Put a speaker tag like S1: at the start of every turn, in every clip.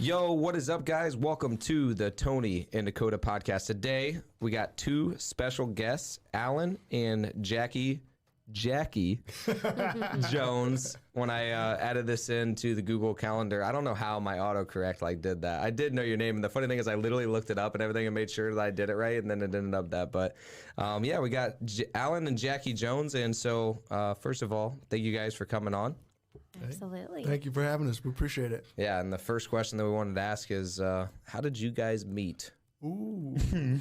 S1: Yo, what is up, guys? Welcome to the Tony and Dakota podcast. Today, we got two special guests, Alan and Jackie Jones. When I added this into the Google Calendar, I don't know how my autocorrect did that. I did know your name, and the funny thing is I literally looked it up and everything and made sure that I did it right, and then it ended up that. But yeah, we got Alan and Jackie Jones, and so first of all, thank you guys for coming on.
S2: Absolutely.
S3: Thank you for having us. We appreciate it.
S1: Yeah, and the first question that we wanted to ask is, how did you guys meet?
S3: Ooh.
S2: Good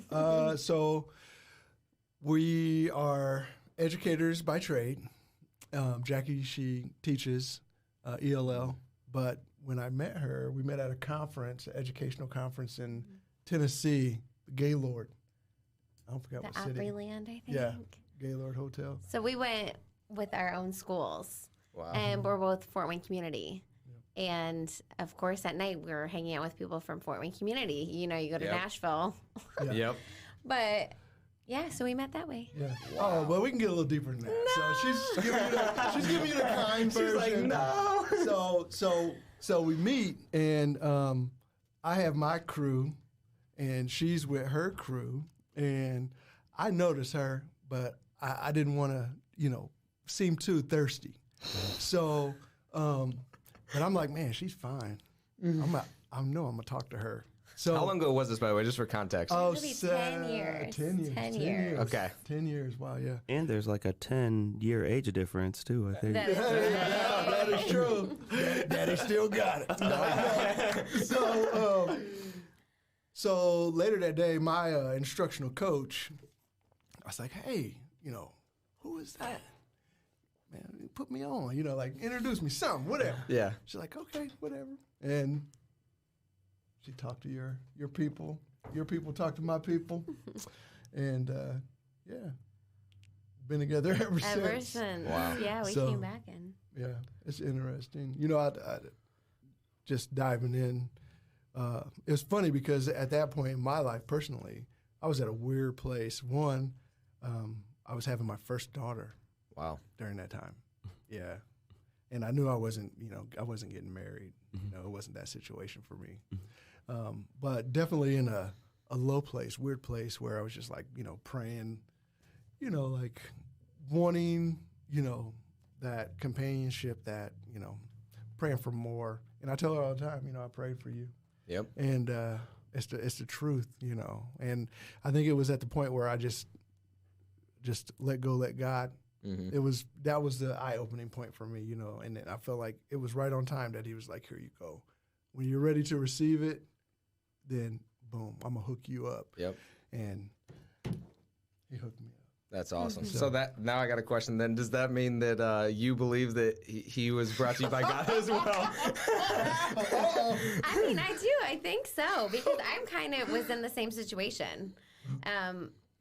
S2: one.
S3: So we are educators by trade. Jackie, she teaches ELL, but when I met her, we met at a conference, an educational conference in Tennessee, the Gaylord. I don't forget what city.
S2: Opryland, I think.
S3: Yeah, Gaylord Hotel.
S2: So we went with our own schools.
S1: Wow.
S2: And we're both Fort Wayne Community. Yep. And, of course, at night we were hanging out with people from Fort Wayne Community. You know, you go to Nashville.
S3: Yeah.
S1: Yep.
S2: But, yeah, so we met that way.
S3: Yeah. Wow. Oh, well, we can get a little deeper than that. No. So she's giving you the kind version.
S1: She's like, no.
S3: So we meet, and I have my crew, and she's with her crew, and I noticed her, but I didn't want to, seem too thirsty. So, but I'm like, man, she's fine. I know I'm gonna talk to her. So
S1: How long ago was this, by the way, just for context?
S3: Oh,
S2: It'll be 10 years.
S3: 10 years.
S1: Okay.
S3: 10 years. Wow. Yeah.
S4: And there's like a 10-year age difference too, I think.
S2: That is
S3: Yeah, that is true. Daddy still got it. No. So later that day, my instructional coach, I was like, hey, who is that? Man, put me on, introduce me, something, whatever.
S1: Yeah.
S3: She's like, okay, whatever. And she talked to your people. Your people talked to my people. And, yeah, been together ever since.
S2: Ever since.
S1: Wow.
S2: Yeah, we came back in.
S3: Yeah, it's interesting. I just diving in. It was funny because at that point in my life, personally, I was at a weird place. One, I was having my first daughter.
S1: Wow.
S3: During that time. Yeah. And I knew I wasn't getting married.
S4: Mm-hmm.
S3: It wasn't that situation for me. But definitely in a low place, weird place where I was just like, praying, like wanting, that companionship, that, praying for more. And I tell her all the time, I prayed for you.
S1: Yep.
S3: And it's the truth, And I think it was at the point where I just let go, let God.
S1: Mm-hmm.
S3: That was the eye-opening point for me, and then I felt like it was right on time that he was like, here you go. When you're ready to receive it, then boom, I'm gonna hook you up.
S1: Yep.
S3: And he hooked me up.
S1: That's awesome. So that now I got a question. Then does that mean that you believe that he was brought to you by God as well?
S2: I mean, I do. I think so because I'm kind of was in the same situation.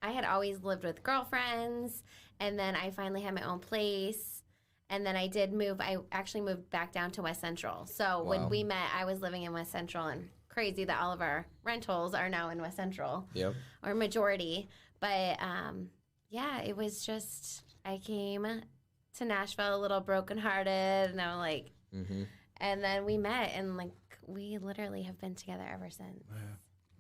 S2: I had always lived with girlfriends, and then I finally had my own place, and then I did move. I actually moved back down to West Central. So when we met, I was living in West Central, and crazy that all of our rentals are now in West Central. Yep. Or majority. But, yeah, it was just, I came to Nashville a little brokenhearted, and I'm like, and then we met, and we literally have been together ever since.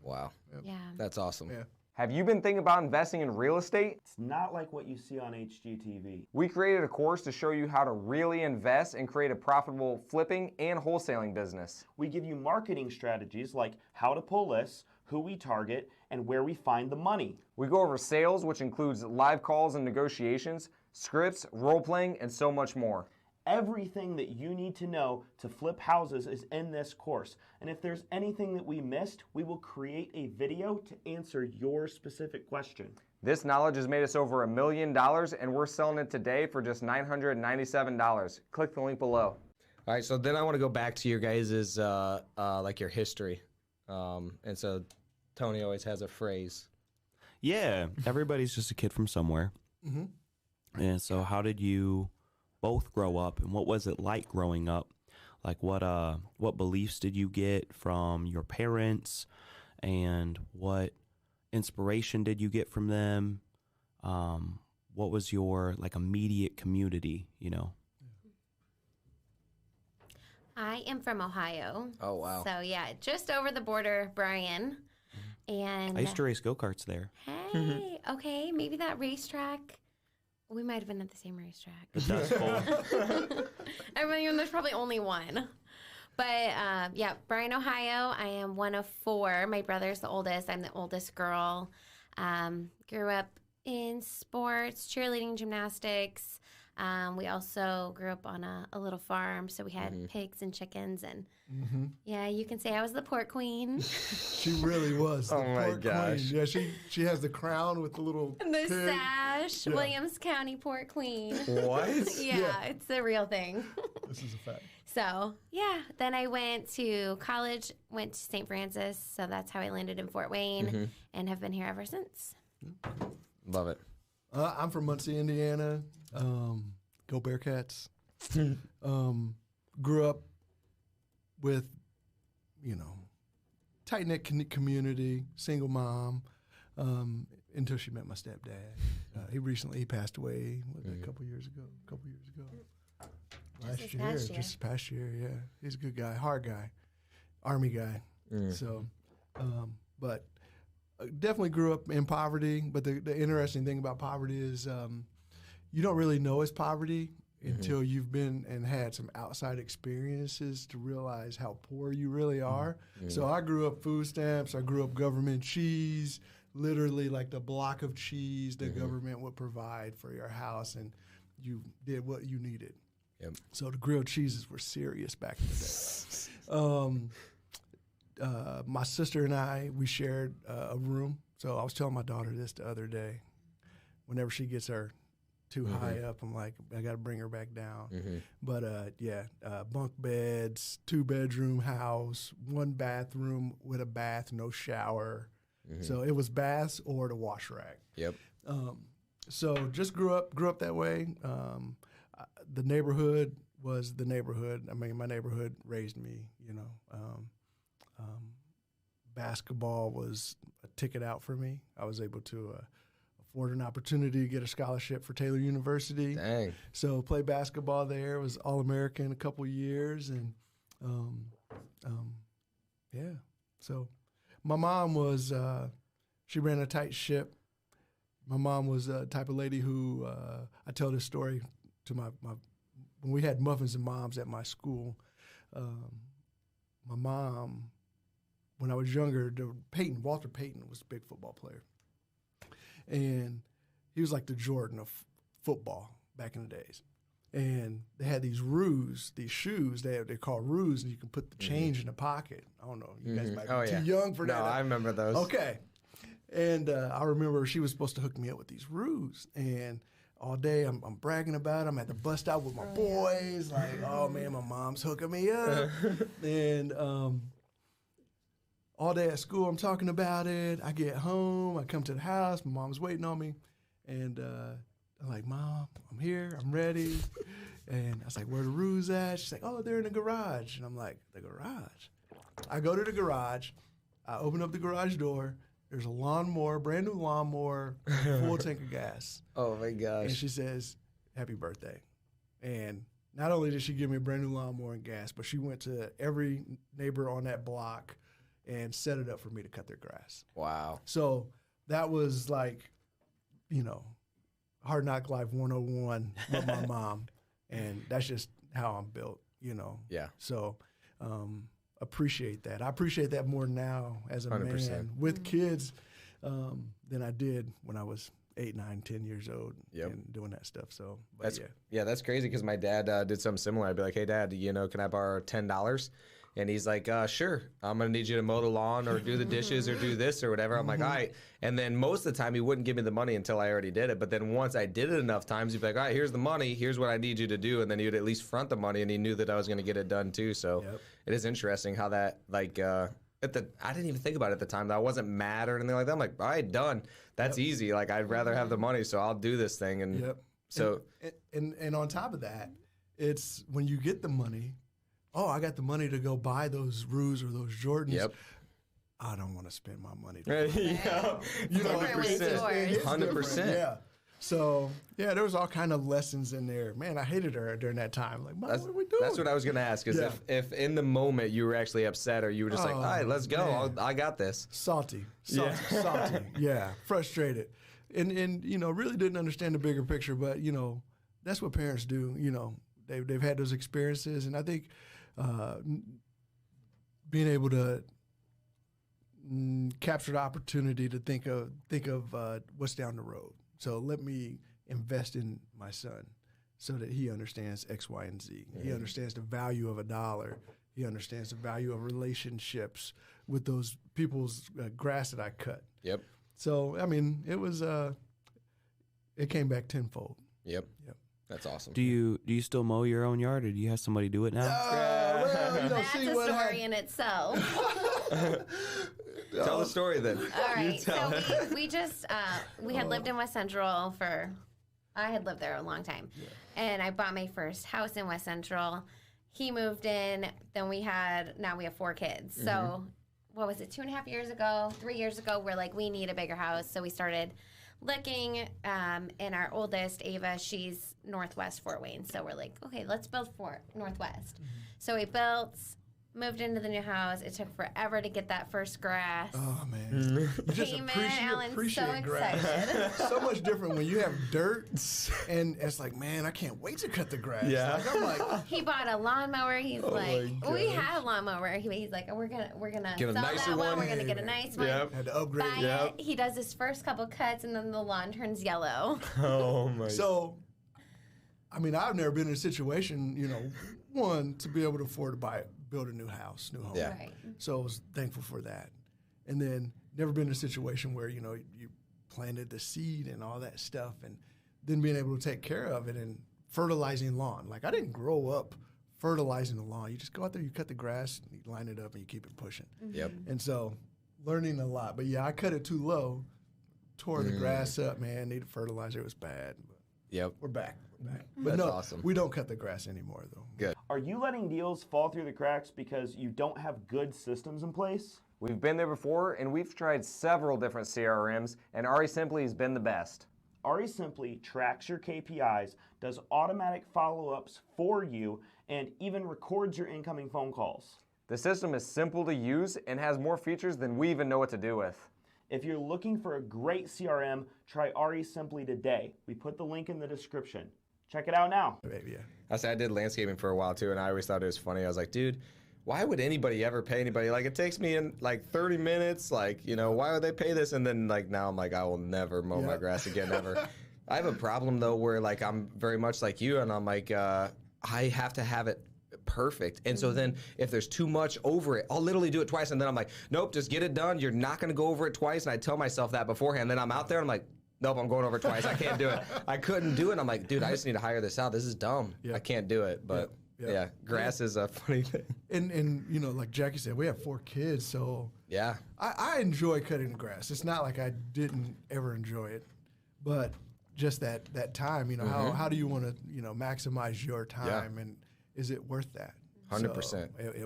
S1: Wow.
S2: Yeah.
S1: That's awesome.
S3: Yeah.
S1: Have you been thinking about investing in real estate?
S4: It's not like what you see on HGTV.
S1: We created a course to show you how to really invest and create a profitable flipping and wholesaling business.
S4: We give you marketing strategies like how to pull lists, who we target, and where we find the money.
S1: We go over sales, which includes live calls and negotiations, scripts, role-playing, and so much more.
S4: Everything that you need to know to flip houses is in this course. And if there's anything that we missed, we will create a video to answer your specific question.
S1: This knowledge has made us over $1 million, and we're selling it today for just $997. Click the link below. All right, so then I want to go back to your guys' your history. And so Tony always has a phrase.
S5: Yeah, everybody's just a kid from somewhere.
S3: Mm-hmm.
S5: And so how did you both grow up, and what was it like growing up? Like what beliefs did you get from your parents, and what inspiration did you get from them? What was your immediate community,
S2: I am from Ohio.
S1: Oh, wow.
S2: So, yeah, just over the border, Brian. And
S5: I used to race go-karts there.
S2: hey, okay, maybe that racetrack. We might have been at the same racetrack.
S5: That's cool.
S2: I mean, there's probably only one. But, yeah, Bryan, Ohio. I am one of 4. My brother's the oldest. I'm the oldest girl. Grew up in sports, cheerleading, gymnastics. We also grew up on a little farm, so we had pigs and chickens. And, yeah, you can say I was the pork queen.
S3: She really was. The
S1: Oh, my
S3: pork
S1: gosh.
S3: Queen. Yeah, she has the crown with the little
S2: And the
S3: pig.
S2: sash,
S3: Yeah.
S2: Williams County pork queen.
S1: What?
S2: Yeah,
S3: Yeah.
S2: it's a real thing.
S3: This is a fact.
S2: So, yeah, then I went to college, went to St. Francis, so that's how I landed in Fort Wayne, and have been here ever since.
S1: Love it.
S3: I'm from Muncie, Indiana. Go Bearcats. Grew up with, tight-knit community, single mom, until she met my stepdad. He passed away a couple years ago.
S2: this past year.
S3: Just this past year, yeah. He's a good guy, hard guy, Army guy. So, but definitely grew up in poverty. But the interesting thing about poverty is you don't really know it's poverty until you've been and had some outside experiences to realize how poor you really are. So I grew up food stamps. I grew up government cheese, literally like the block of cheese the government would provide for your house, and you did what you needed.
S1: Yep.
S3: So the grilled cheeses were serious back in the day. My sister and I, we shared a room. So I was telling my daughter this the other day. Whenever she gets her too high up, I'm like, I got to bring her back down. But bunk beds, 2-bedroom house, 1 bathroom with a bath, no shower. So it was baths or the wash rack.
S1: Yep.
S3: So just grew up that way. The neighborhood was the neighborhood. I mean, my neighborhood raised me, basketball was a ticket out for me. I was able to afford an opportunity to get a scholarship for Taylor University.
S1: Dang.
S3: So play basketball there, was All-American a couple years. And, yeah. So my mom was, she ran a tight ship. My mom was a type of lady who, I tell this story to my when we had muffins and moms at my school. My mom, when I was younger, Walter Payton was a big football player. And he was like the Jordan of football back in the days. And they had these shoes they're called roos, and you can put the change in the pocket. I don't know, you guys might be too young for that.
S1: No, I remember those.
S3: Okay. And I remember she was supposed to hook me up with these roos, and all day I'm bragging about them. I'm at the bus stop with my boys, like, oh man, my mom's hooking me up. And all day at school I'm talking about it. I get home, I come to the house, my mom's waiting on me, and I'm like, Mom, I'm here, I'm ready. And I was like, where the roos at? She's like, oh, they're in the garage. And I'm like, the garage? I go to the garage, I open up the garage door. There's a lawnmower, brand new lawnmower, full tank of gas.
S1: Oh my gosh.
S3: And she says, happy birthday. And not only did she give me a brand new lawnmower and gas, but she went to every neighbor on that block and set it up for me to cut their grass.
S1: Wow.
S3: So that was like, Hard Knock Life 101 with my mom. And that's just how I'm built,
S1: Yeah.
S3: So, appreciate that. I appreciate that more now as a
S1: 100%.
S3: man with kids than I did when I was 8, 9, 10 years old and doing that stuff. So but
S1: that's crazy because my dad did something similar. I'd be like, hey, Dad, can I borrow $10? And he's like, sure, I'm going to need you to mow the lawn or do the dishes or do this or whatever. I'm like, all right. And then most of the time he wouldn't give me the money until I already did it. But then once I did it enough times, he'd be like, all right, here's the money. Here's what I need you to do. And then he would at least front the money, and he knew that I was going to get it done too. So it is interesting how that, I didn't even think about it at the time. I wasn't mad or anything like that. I'm like, all right, done. That's easy. Like, I'd rather have the money, so I'll do this thing. And so.
S3: And on top of that, it's when you get the money, I got the money to go buy those roos or those Jordans.
S1: Yep.
S3: I don't want to spend my money.
S1: Yeah, 100%. 100%.
S3: Yeah. So yeah, there was all kind of lessons in there. Man, I hated her during that time. Like, Mom, what are we doing?
S1: That's what I was gonna ask. Is
S3: Yeah.
S1: if in the moment you were actually upset, or you were just like, all right, let's go.
S3: man.
S1: I got this.
S3: Salty.
S1: Yeah.
S3: Yeah, frustrated, and really didn't understand the bigger picture. But that's what parents do. They've had those experiences, and I think being able to capture the opportunity to think of what's down the road. So let me invest in my son so that he understands X, Y, and Z. He understands the value of a dollar. He understands the value of relationships with those people's grass that I cut.
S1: Yep.
S3: So, I mean, it came back tenfold.
S1: Yep.
S3: Yep.
S1: That's awesome.
S5: Do you still mow your own yard, or do you have somebody do it now?
S2: That's a story in itself.
S1: Tell the story then.
S2: All right. So we just we had lived in West Central I had lived there a long time, and I bought my first house in West Central. He moved in. Then now we have 4 kids. So what was it? 2.5 years ago, 3 years ago, we're like, we need a bigger house. So we started looking, and our oldest, Ava, she's Northwest Fort Wayne. So we're like, okay, let's build Northwest. So we moved into the new house. It took forever to get that first grass.
S3: Oh, man. You just
S2: Came in, Alan's so
S3: grass.
S2: excited.
S3: So much different when you have dirt, and it's like, man, I can't wait to cut the grass.
S1: Yeah.
S3: Like, I'm like,
S2: He bought a lawnmower. He's like,
S3: my
S2: we
S3: gosh.
S2: had a lawnmower. He's like, we're gonna
S1: Get a
S2: sell
S1: nicer
S2: that one.
S1: one.
S2: We're gonna get a nice one.
S1: Yep.
S3: had to upgrade.
S2: Buy
S1: Yep.
S2: it. He does his first couple cuts, and then the lawn turns yellow.
S1: Oh my.
S3: So, I mean, I've never been in a situation, one, to be able to afford to build a new house, new home.
S1: Yeah.
S2: Right.
S3: So I was thankful for that. And then never been in a situation where, you planted the seed and all that stuff, and then being able to take care of it and fertilizing lawn. Like, I didn't grow up fertilizing the lawn. You just go out there, you cut the grass, and you line it up, and you keep it pushing.
S1: Yep.
S3: And so learning a lot. But yeah, I cut it too low, tore the grass up, man, needed fertilizer. It was bad. But
S1: Yep.
S3: we're back. But
S1: That's
S3: no,
S1: awesome.
S3: we don't cut the grass anymore, though.
S1: Good.
S4: Are you letting deals fall through the cracks because you don't have good systems in place?
S6: We've been there before, and we've tried several different CRMs, and Ari Simply has been the best.
S4: Ari Simply tracks your KPIs, does automatic follow-ups for you, and even records your incoming phone calls.
S6: The system is simple to use and has more features than we even know what to do with.
S4: If you're looking for a great CRM, try Ari Simply today. We put the link in the description. Check it out now.
S3: Maybe, yeah.
S1: I did landscaping for a while too, and I always thought it was funny. I was like, dude, why would anybody ever pay anybody? Like, it takes me in like 30 minutes. Like, why would they pay this? And then like now I'm like, I will never mow my grass again, ever. I have a problem though where like I'm very much like you, and I'm like, I have to have it perfect. And so then if there's too much over it, I'll literally do it twice, and then I'm like, nope, just get it done. You're not going to go over it twice. And I tell myself that beforehand. Then I'm out there and I'm like, nope, I'm going over it twice. I can't do it. I couldn't do it. I'm like, dude, I just need to hire this out. This is dumb. I can't do it. But yeah, grass is a funny thing.
S3: And like Jackie said, we have 4 kids, so
S1: Yeah.
S3: I enjoy cutting the grass. It's not like I didn't ever enjoy it, but just that time, how do you want to, maximize your time, and is it worth that?
S1: 100%.
S3: So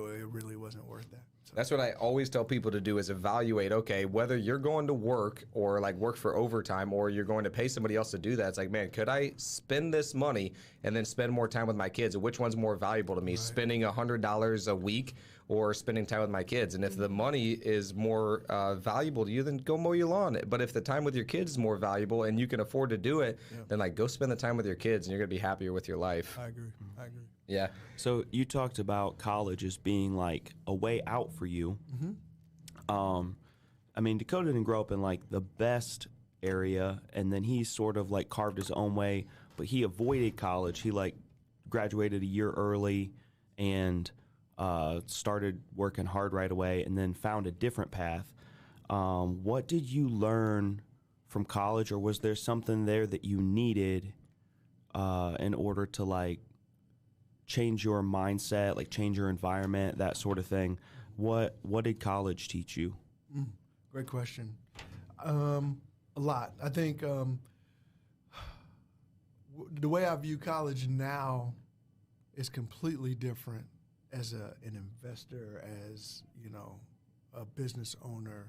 S3: it really wasn't worth that. So.
S1: That's what I always tell people to do is evaluate, okay, whether you're going to work or like work for overtime or you're going to pay somebody else to do that. It's like, man, could I spend this money and then spend more time with my kids? Which one's more valuable to me, spending $100 a week or spending time with my kids? And if the money is more valuable to you, then go mow your lawn. But if the time with your kids is more valuable and you can afford to do it, then like go spend the time with your kids and you're going to be happier with your life.
S3: I agree.
S1: Yeah.
S5: So you talked about college as being like a way out for you. I mean, Dakota didn't grow up in like the best area, and then he sort of like carved his own way, but he avoided college. He like graduated a year early and started working hard right away, and then found a different path. What did you learn from college, or was there something there that you needed in order to like change your mindset, like change your environment, that sort of thing? What did college teach you?
S3: Great question. A lot. I think the way I view college now is completely different as an investor, as a business owner.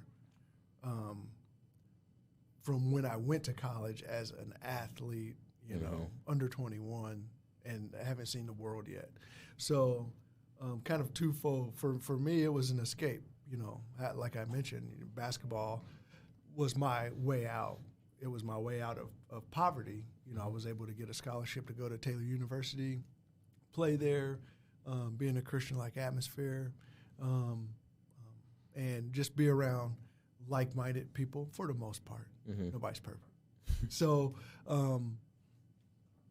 S3: from when I went to college as an athlete, you know, under 21, and I haven't seen the world yet. So kind of twofold. For me, it was an escape. You know, like I mentioned, basketball was my way out. It was my way out of poverty. You know, I was able to get a scholarship to go to Taylor University, play there, be in a Christian-like atmosphere, and just be around like-minded people for the most part. Nobody's perfect. So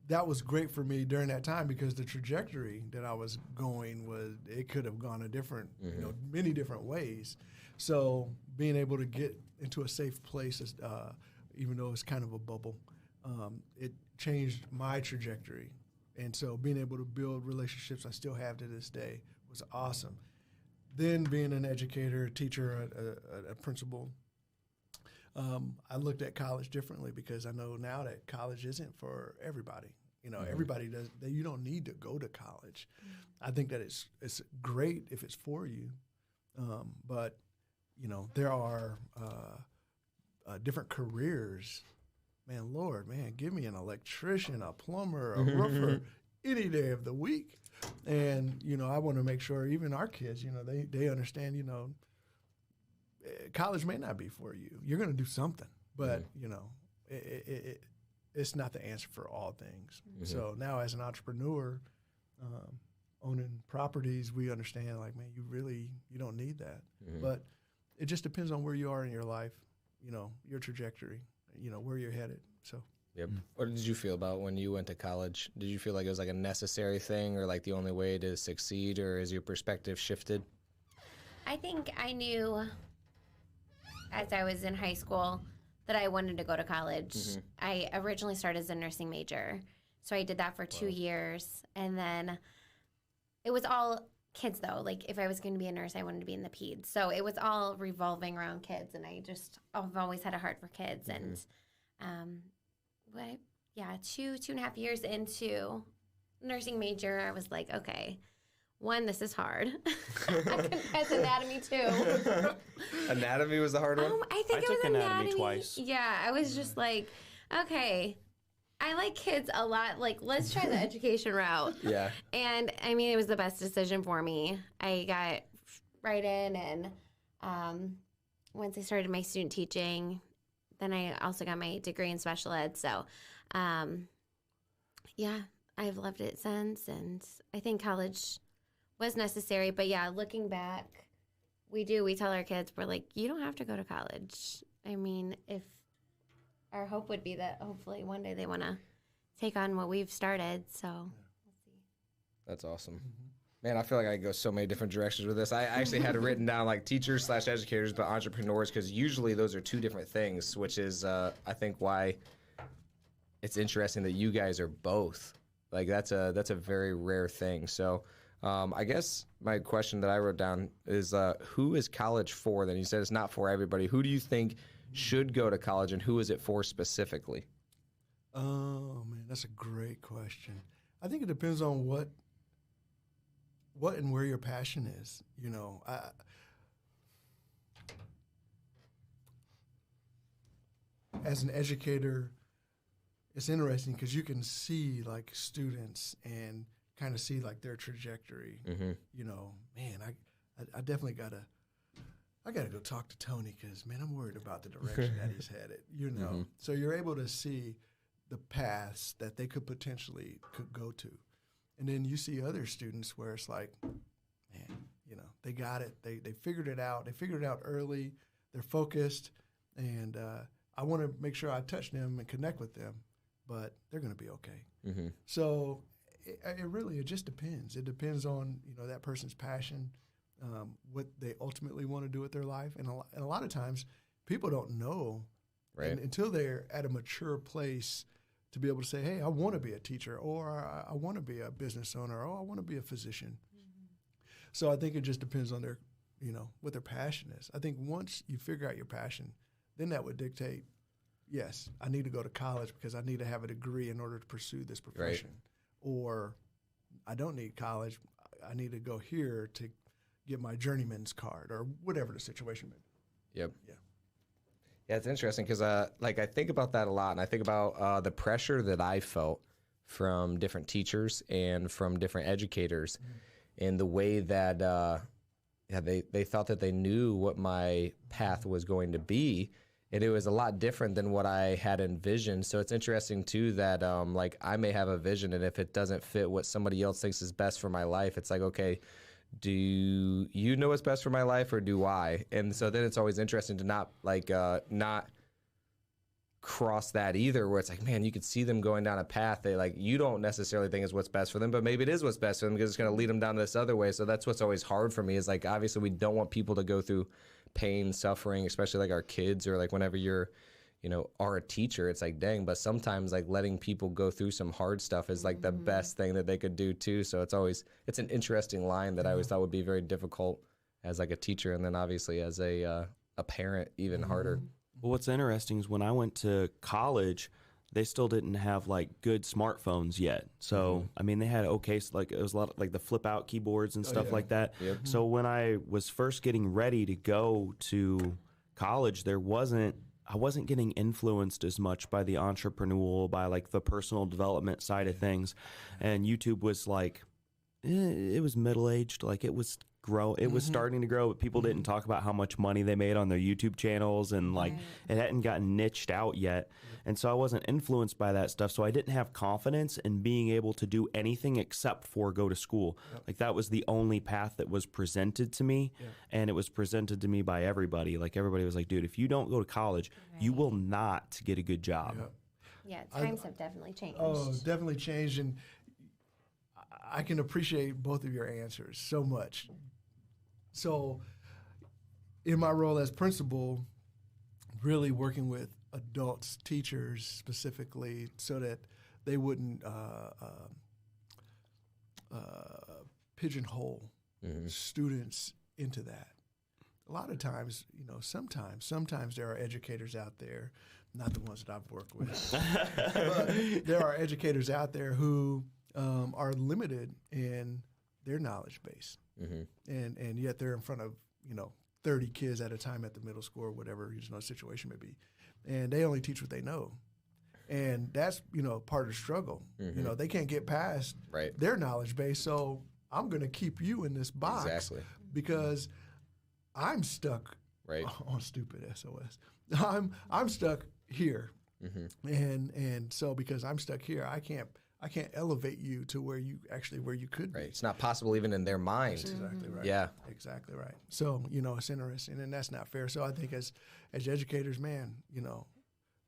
S3: that was great for me during that time because the trajectory that I was going it could have gone a different, you know, many different ways. So being able to get into a safe place, even though it's kind of a bubble, it changed my trajectory. And so being able to build relationships I still have to this day was awesome. Then being an educator, a teacher, a principal, I looked at college differently because I know now that college isn't for everybody. You know, everybody does. You don't need to go to college. I think that it's great if it's for you, but you know there are different careers. Man, Lord, man, give me an electrician, a plumber, a roofer, any day of the week. And you know, I want to make sure even our kids, you know, they understand. You know, college may not be for you. You're going to do something, but you know, it's not the answer for all things. So now, as an entrepreneur, owning properties, we understand like, man, you don't need that. But it just depends on where you are in your life. You know, your trajectory. You know where you're headed. So.
S1: Yep. What did you feel about when you went to college? Did you feel like it was like a necessary thing or like the only way to succeed, or has your perspective shifted?
S2: I think I knew as I was in high school that I wanted to go to college. I originally started as a nursing major. So I did that for 2 years. And then it was all kids, though. Like, if I was going to be a nurse, I wanted to be in the peds. So it was all revolving around kids. And I've always had a heart for kids. And, 2.5 years into nursing major, I was like, okay, one, this is hard. I confess anatomy, too.
S1: Anatomy was the hard one?
S2: I think
S5: I
S2: it
S5: took
S2: was
S5: anatomy twice.
S2: Yeah, I was just like, okay, I like kids a lot. Like, let's try the education route.
S1: Yeah.
S2: And, I mean, it was the best decision for me. I got right in, and once I started my student teaching, then I also got my degree in special ed. So, I've loved it since, and I think college was necessary. But, yeah, looking back, we tell our kids, we're like, you don't have to go to college. I mean, if our hope would be that hopefully one day they want to take on what we've started. So we'll see.
S1: That's awesome. Man, I feel like I could go so many different directions with this. I actually had it written down like teachers / educators, but entrepreneurs, because usually those are two different things, which is, I think, why it's interesting that you guys are both. Like, that's a very rare thing. So I guess my question that I wrote down is, who is college for? Then you said it's not for everybody. Who do you think should go to college, and who is it for specifically?
S3: Oh, man, that's a great question. I think it depends on what and where your passion is. You know, as an educator, it's interesting because you can see like students and kind of see like their trajectory. You know, man, I definitely gotta go talk to Tony because, man, I'm worried about the direction that he's headed. You know, so you're able to see the paths that they could go to. And then you see other students where it's like, man, you know, they got it. They figured it out. They figured it out early. They're focused. And I want to make sure I touch them and connect with them, but they're going to be okay. So it just depends. It depends on, you know, that person's passion, what they ultimately want to do with their life. And a lot of times people don't know until they're at a mature place to be able to say, hey, I want to be a teacher, or I want to be a business owner, or I want to be a physician. So I think it just depends on their, you know, what their passion is. I think once you figure out your passion, then that would dictate, yes, I need to go to college because I need to have a degree in order to pursue this profession. Or I don't need college. I need to go here to get my journeyman's card or whatever the situation may be.
S1: Yep.
S3: Yeah.
S1: Yeah, it's interesting because like I think about that a lot, and I think about the pressure that I felt from different teachers and from different educators, and the way that they thought that they knew what my path was going to be, and it was a lot different than what I had envisioned. So it's interesting too that like I may have a vision, and if it doesn't fit what somebody else thinks is best for my life, it's like, okay, do you know what's best for my life, or do I? And so then it's always interesting to not cross that either, where it's like, man, you could see them going down a path that like you don't necessarily think is what's best for them, but maybe it is what's best for them because it's going to lead them down this other way. So that's what's always hard for me, is like, obviously we don't want people to go through pain, suffering, especially like our kids, or like whenever you're, are a teacher, it's like, dang, but sometimes like letting people go through some hard stuff is like the best thing that they could do too. So it's an interesting line that I always thought would be very difficult as like a teacher, and then obviously as a parent, even harder.
S5: Well, what's interesting is when I went to college, they still didn't have like good smartphones yet. So, I mean, they had like it was a lot of, like the flip out keyboards and stuff like that.
S1: Yep.
S5: So when I was first getting ready to go to college, I wasn't getting influenced as much by the entrepreneurial, by like the personal development side of things. And YouTube was like, it was middle-aged. Like it was starting to grow, but people didn't talk about how much money they made on their YouTube channels, and like it hadn't gotten niched out yet. And so I wasn't influenced by that stuff. So I didn't have confidence in being able to do anything except for go to school. Like that was the only path that was presented to me, and it was presented to me by everybody. Like everybody was like, dude, if you don't go to college, you will not get a good job.
S2: Yeah, times have definitely changed.
S3: Oh, definitely changed, and I can appreciate both of your answers so much. So, in my role as principal, really working with adults, teachers specifically, so that they wouldn't pigeonhole students into that. A lot of times, sometimes there are educators out there, not the ones that I've worked with, but there are educators out there who are limited in their knowledge base. And yet they're in front of 30 kids at a time at the middle school or whatever situation may be, and they only teach what they know, and that's part of the struggle. They can't get past their knowledge base, so I'm going to keep you in this box because I'm stuck on stupid SOS. I'm stuck here, and so because I'm stuck here, I can't elevate you to where you could be.
S1: Right. It's not possible even in their mind.
S3: That's exactly right.
S1: Yeah.
S3: Exactly right. So, it's interesting, and that's not fair. So I think as educators, man,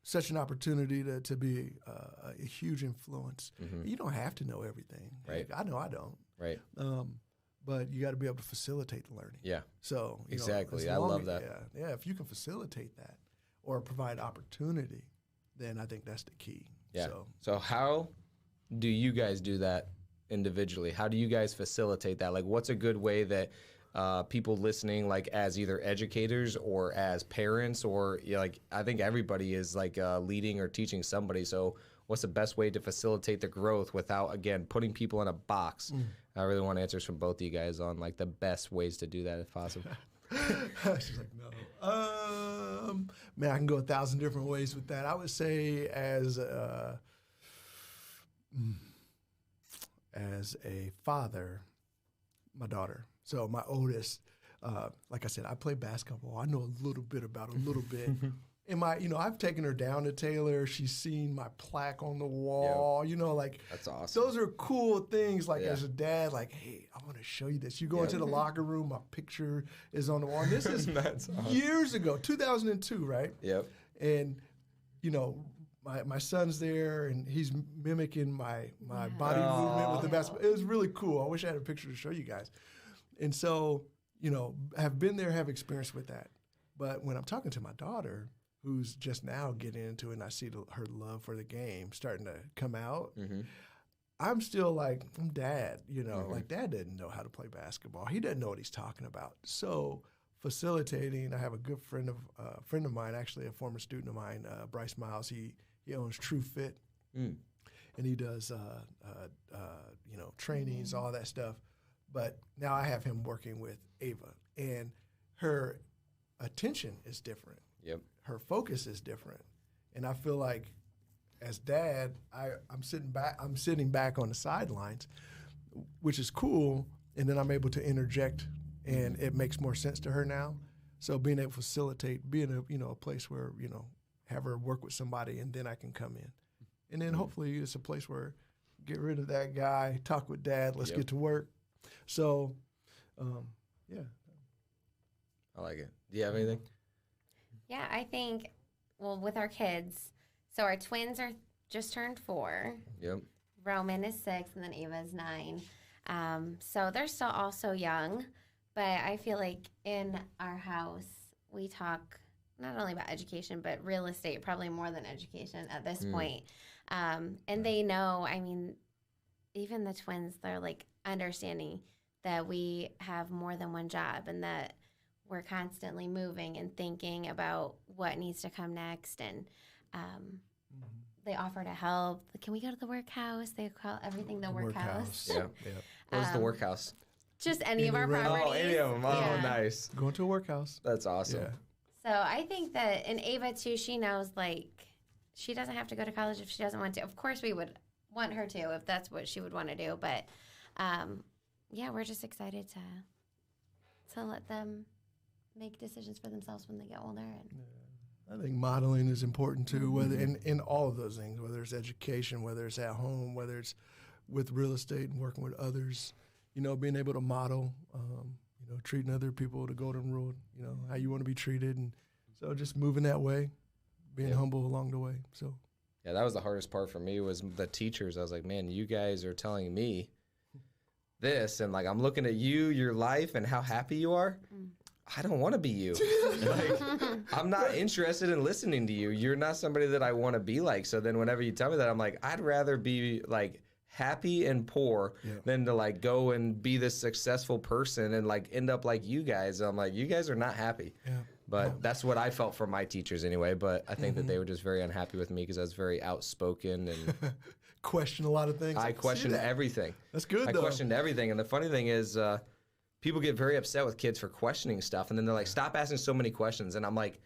S3: such an opportunity to be a huge influence. You don't have to know everything.
S1: Right.
S3: I know I don't.
S1: Right.
S3: But you got to be able to facilitate the learning.
S1: Yeah.
S3: So,
S1: exactly. I love that.
S3: Yeah. If you can facilitate that or provide opportunity, then I think that's the key.
S1: Yeah. So how do you guys do that individually? How do you guys facilitate that? Like, what's a good way that people listening, like as either educators or as parents, or like I think everybody is like leading or teaching somebody. So what's the best way to facilitate the growth without, again, putting people in a box? I really want answers from both of you guys on like the best ways to do that if possible.
S3: She's like, no. Man, I can go 1,000 different ways with that. I would say as a father, my daughter. So my oldest, like I said, I play basketball. I know a little bit about a little bit. And I've taken her down to Taylor. She's seen my plaque on the wall.
S1: That's awesome.
S3: Those are cool things. Like as a dad, like, hey, I want to show you this. You go into the locker room, my picture is on the wall. And this is years ago, 2002, right?
S1: Yep.
S3: And my son's there, and he's mimicking my body movement with the basketball. It was really cool. I wish I had a picture to show you guys. And so, have been there, have experience with that. But when I'm talking to my daughter, who's just now getting into it, and I see her love for the game starting to come out, I'm still like, I'm dad, like dad didn't know how to play basketball. He doesn't know what he's talking about. So facilitating, I have a good friend of mine, actually a former student of mine, Bryce Miles. He owns True Fit, and he does trainings, all that stuff. But now I have him working with Ava, and her attention is different.
S1: Yep.
S3: her focus is different. And I feel like as dad, I'm sitting back on the sidelines, which is cool. And then I'm able to interject, and it makes more sense to her now. So being able to facilitate, being a place where, have her work with somebody, and then I can come in. And then hopefully it's a place where get rid of that guy, talk with dad, let's get to work. So, yeah.
S1: I like it. Do you have anything?
S2: Yeah, I think, well, with our kids, so our twins are just turned 4.
S1: Yep.
S2: Roman is 6, and then Ava is 9. So they're still also young, but I feel like in our house, we talk not only about education, but real estate, probably more than education at this point. And they know, I mean, even the twins, they're like understanding that we have more than one job and that we're constantly moving and thinking about what needs to come next. And they offer to help. Can we go to the workhouse? They call everything the workhouse.
S1: Yeah. What is the workhouse?
S2: Just any of our properties.
S1: Oh, any of them. Oh,
S2: Yeah.
S1: nice.
S3: Going to a workhouse.
S1: That's awesome.
S3: Yeah.
S2: So I think that, and Ava too, she knows, like, she doesn't have to go to college if she doesn't want to. Of course, we would want her to if that's what she would want to do. But, yeah, we're just excited to let them make decisions for themselves when they get older. And
S3: I think modeling is important too, whether in all of those things, whether it's education, whether it's at home, whether it's with real estate and working with others, being able to model, treating other people the golden rule, how you want to be treated. And so just moving that way, being humble along the way. So,
S1: yeah, that was the hardest part for me was the teachers. I was like, man, you guys are telling me this. And like, I'm looking at you, your life and how happy you are. I don't want to be you. Like, I'm not interested in listening to you. You're not somebody that I want to be like. So then whenever you tell me that, I'm like, I'd rather be like happy and poor than to like go and be this successful person and like end up like you guys. I'm like, you guys are not happy.
S3: yeah.
S1: But that's what I felt from my teachers anyway. But I think that they were just very unhappy with me because I was very outspoken and
S3: Question a lot of things.
S1: I
S3: can see
S1: questioned
S3: that.
S1: everything.
S3: That's good,
S1: I
S3: though.
S1: questioned everything. And the funny thing is, people get very upset with kids for questioning stuff. And then they're like, stop asking so many questions. And I'm like,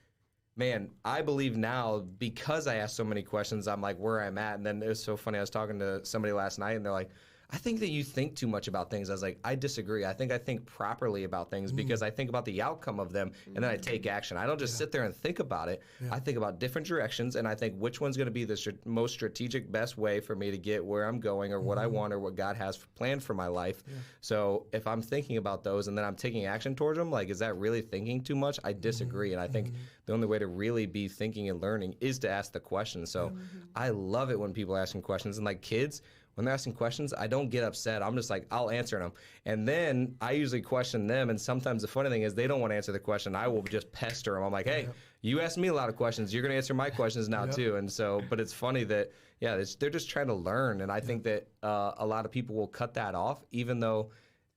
S1: man, I believe now because I asked so many questions, I'm like where I'm at. And then it was so funny. I was talking to somebody last night and they're like, I think that you think too much about things. I was like, I disagree. I think properly about things because I think about the outcome of them and then I take action. I don't just sit there and think about it. I think about different directions and I think which one's going to be the most strategic, best way for me to get where I'm going or what I want or what God has planned for my life. So if I'm thinking about those and then I'm taking action towards them, like, is that really thinking too much? I disagree. And I think the only way to really be thinking and learning is to ask the questions. So I love it when people are asking questions and like kids, when they're asking questions, I don't get upset. I'm just like, I'll answer them. And then I usually question them. And sometimes the funny thing is they don't want to answer the question. I will just pester them. I'm like, hey, you asked me a lot of questions. You're going to answer my questions now too. And so, but it's funny that, they're just trying to learn. And I think that a lot of people will cut that off, even though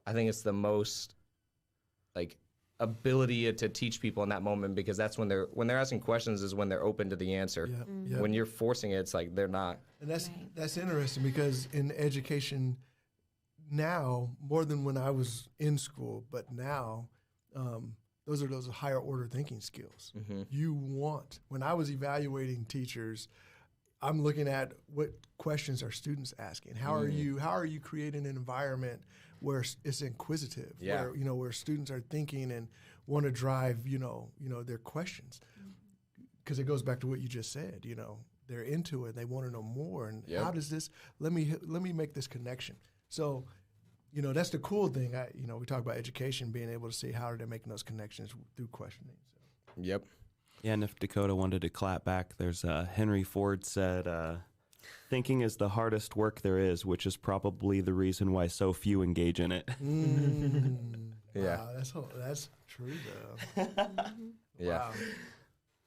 S1: I think it's the most like ability to teach people in that moment because that's when they're asking questions is when they're open to the answer. When you're forcing it, it's like they're not.
S3: And that's interesting because in education now, more than when I was in school, but now, those are those higher order thinking skills. You want, when I was evaluating teachers, I'm looking at what questions are students asking. How are you creating an environment where it's inquisitive, where students are thinking and want to drive, their questions. Because it goes back to what you just said, they're into it. They want to know more. And how does this, let me make this connection. So, that's the cool thing. We talk about education, being able to see how they're making those connections through questioning. So.
S1: Yep.
S5: Yeah, and if Dakota wanted to clap back, there's Henry Ford said, thinking is the hardest work there is, which is probably the reason why so few engage in it.
S1: Yeah.
S3: Wow, that's true, though.
S1: Yeah.
S3: Wow.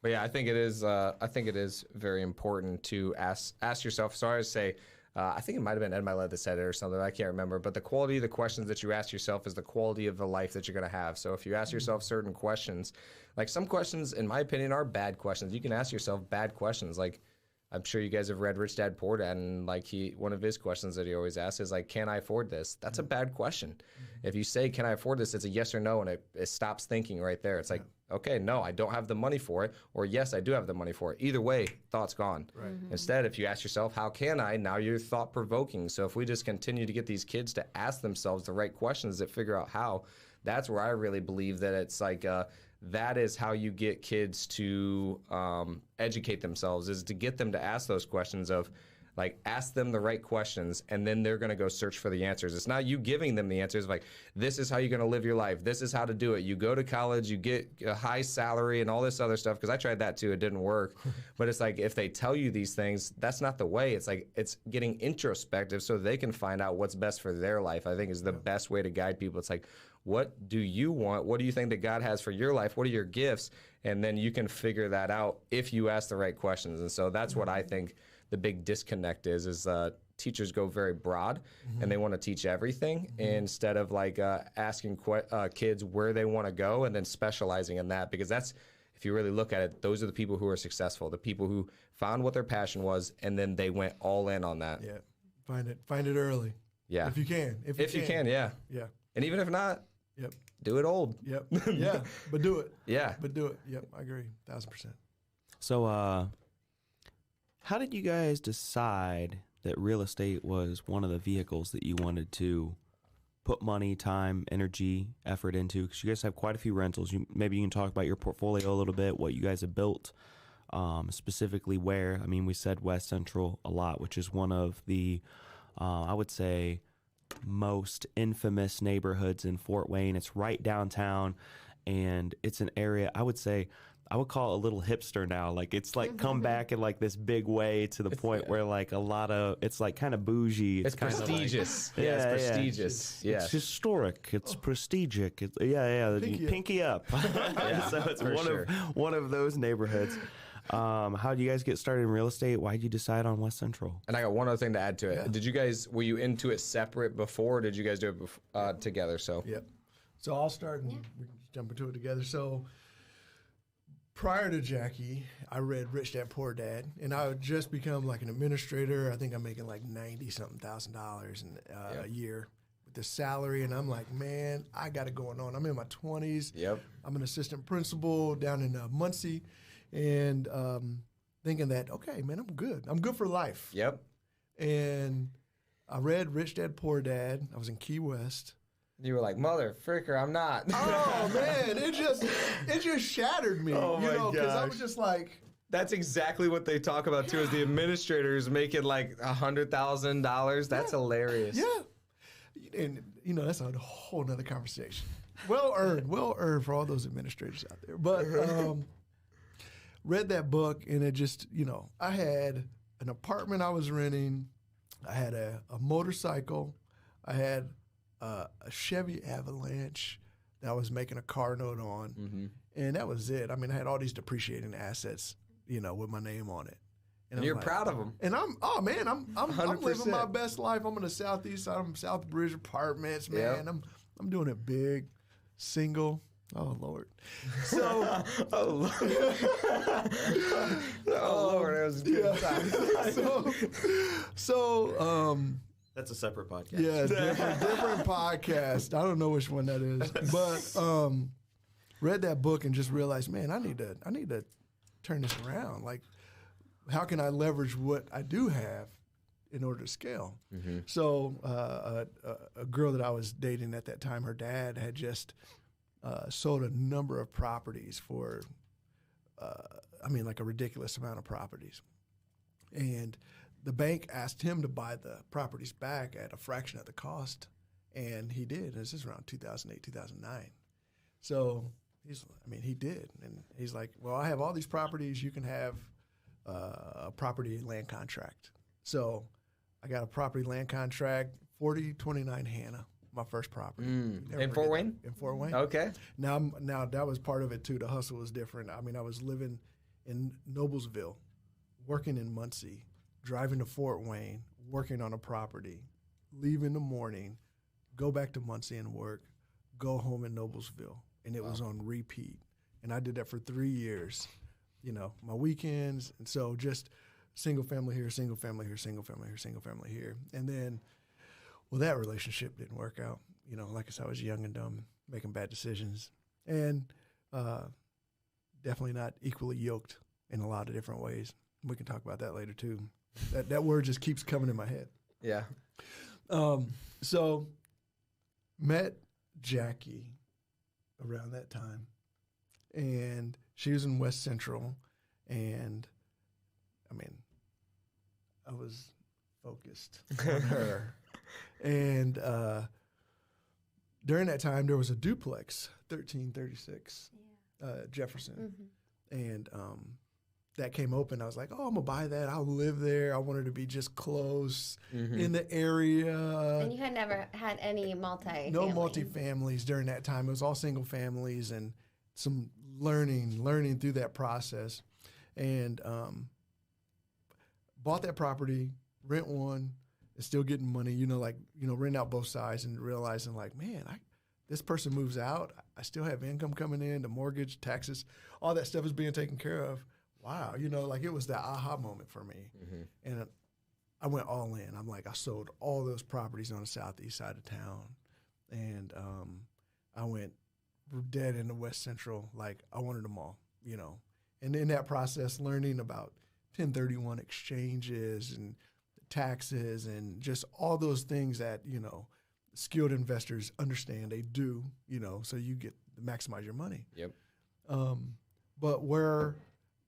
S1: But yeah, I think it is very important to ask yourself. So I always say, I think it might have been Ed Milet that said it or something. I can't remember. But the quality of the questions that you ask yourself is the quality of the life that you're going to have. So if you ask yourself certain questions, like some questions, in my opinion, are bad questions. You can ask yourself bad questions. Like I'm sure you guys have read Rich Dad Poor Dad, and like one of his questions that he always asks is like, can I afford this? That's a bad question. If you say, can I afford this? It's a yes or no, and it stops thinking right there. It's like, okay, no, I don't have the money for it, or yes, I do have the money for it. Either way, thought's gone.
S3: Right.
S1: Instead, if you ask yourself, how can I? Now you're thought provoking. So if we just continue to get these kids to ask themselves the right questions that figure out how, that's where I really believe that it's like, that is how you get kids to educate themselves, is to get them to ask those questions of, like, ask them the right questions, and then they're going to go search for the answers. It's not you giving them the answers, like, this is how you're going to live your life. This is how to do it. You go to college, you get a high salary and all this other stuff, because I tried that too. It didn't work. But it's like, if they tell you these things, that's not the way. It's like, it's getting introspective so they can find out what's best for their life, I think is the best way to guide people. It's like, what do you want? What do you think that God has for your life? What are your gifts? And then you can figure that out if you ask the right questions. And so that's what I think the big disconnect is teachers go very broad and they want to teach everything instead of like asking kids where they want to go and then specializing in that, because that's, if you really look at it, those are the people who are successful, the people who found what their passion was and then they went all in on that.
S3: Yeah. Find it early.
S1: Yeah.
S3: If you can.
S1: If you can, yeah.
S3: Yeah.
S1: And even if not,
S3: Yep.
S1: do it old.
S3: Yep. Yeah. But do it.
S1: Yeah.
S3: But do it. Yep. I agree. 1,000%.
S5: So, how did you guys decide that real estate was one of the vehicles that you wanted to put money, time, energy, effort into? Because you guys have quite a few rentals. Maybe you can talk about your portfolio a little bit, what you guys have built, specifically where. I mean, we said West Central a lot, which is one of the, I would say, most infamous neighborhoods in Fort Wayne. It's right downtown, and it's an area I would say I would call it a little hipster now. Like, it's like come back in like this big way to the point where like a lot of, it's like kind of bougie.
S1: It's
S5: kind of
S1: prestigious.
S5: Like,
S1: It's prestigious.
S5: It's historic. It's prestigious. Pinky up. So it's one of those neighborhoods. How did you guys get started in real estate? Why did you decide on West Central?
S1: And I got one other thing to add to it. Were you into it separate before, or did you guys do it together? So
S3: Yep. So I'll start and we can jump into it together. So prior to Jackie, I read Rich Dad Poor Dad, and I had just become like an administrator. I think I'm making like $90-something thousand a year with the salary, and I'm like, man, I got it going on. I'm in my 20s.
S1: Yep.
S3: I'm an assistant principal down in Muncie, and thinking that, okay, man, I'm good. I'm good for life.
S1: Yep.
S3: And I read Rich Dad Poor Dad. I was in Key West.
S1: You were like, mother fricker, I'm not.
S3: Oh man, it just shattered me.
S1: Oh, my
S3: because I
S1: gosh.
S3: was just like,
S1: That's exactly what they talk about too, is the administrators making like $100,000. That's hilarious.
S3: yeah. And that's a whole nother conversation. Well earned for all those administrators out there. But read that book, and it just, I had an apartment I was renting. I had a motorcycle. I had a Chevy Avalanche that I was making a car note on, and that was it. I mean, I had all these depreciating assets, with my name on it.
S1: And you're proud of them.
S3: And I'm living my best life. I'm in the southeast side. I'm South Bridge Apartments, man.
S1: Yep.
S3: I'm doing it big, single. Oh Lord. So
S1: Oh Lord, that was a good time.
S3: so
S5: That's a separate podcast.
S3: yeah, different podcast. I don't know which one that is, but read that book and just realized, man, I need to turn this around. Like, how can I leverage what I do have in order to scale? So a girl that I was dating at that time, her dad had just sold a number of properties for, like a ridiculous amount of properties. And the bank asked him to buy the properties back at a fraction of the cost, and he did. This is around 2008, 2009. So he did. And he's like, well, I have all these properties. You can have a property land contract. So I got a property land contract, 4029 Hannah, my first property.
S1: In Fort Wayne?
S3: In Fort Wayne.
S1: Okay.
S3: Now that was part of it too. The hustle was different. I mean, I was living in Noblesville, working in Muncie, driving to Fort Wayne, working on a property, leave in the morning, go back to Muncie and work, go home in Noblesville. And it was on repeat. And I did that for 3 years, my weekends. And so just single family here, single family here, single family here, single family here. And then, that relationship didn't work out. Like I said, I was young and dumb, making bad decisions. And definitely not equally yoked in a lot of different ways. We can talk about that later too. That word just keeps coming in my head.
S1: Yeah.
S3: So met Jackie around that time, and she was in West Central, and I mean, I was focused on her. And during that time, there was a duplex, 1336 Jefferson, and that came open. I was like, oh, I'm gonna buy that. I'll live there. I wanted to be just close in the area.
S2: And you had never had any
S3: No multi-families during that time. It was all single families and some learning through that process. And bought that property, rent one, and still getting money, rent out both sides and realizing like, man, this person moves out. I still have income coming in, the mortgage, taxes, all that stuff is being taken care of. Wow, it was that aha moment for me. And I went all in. I'm like, I sold all those properties on the southeast side of town. And I went dead into West Central. Like, I wanted them all, And in that process, learning about 1031 exchanges and taxes and just all those things that, skilled investors understand they do, so you get to maximize your money.
S1: Yep.
S3: But where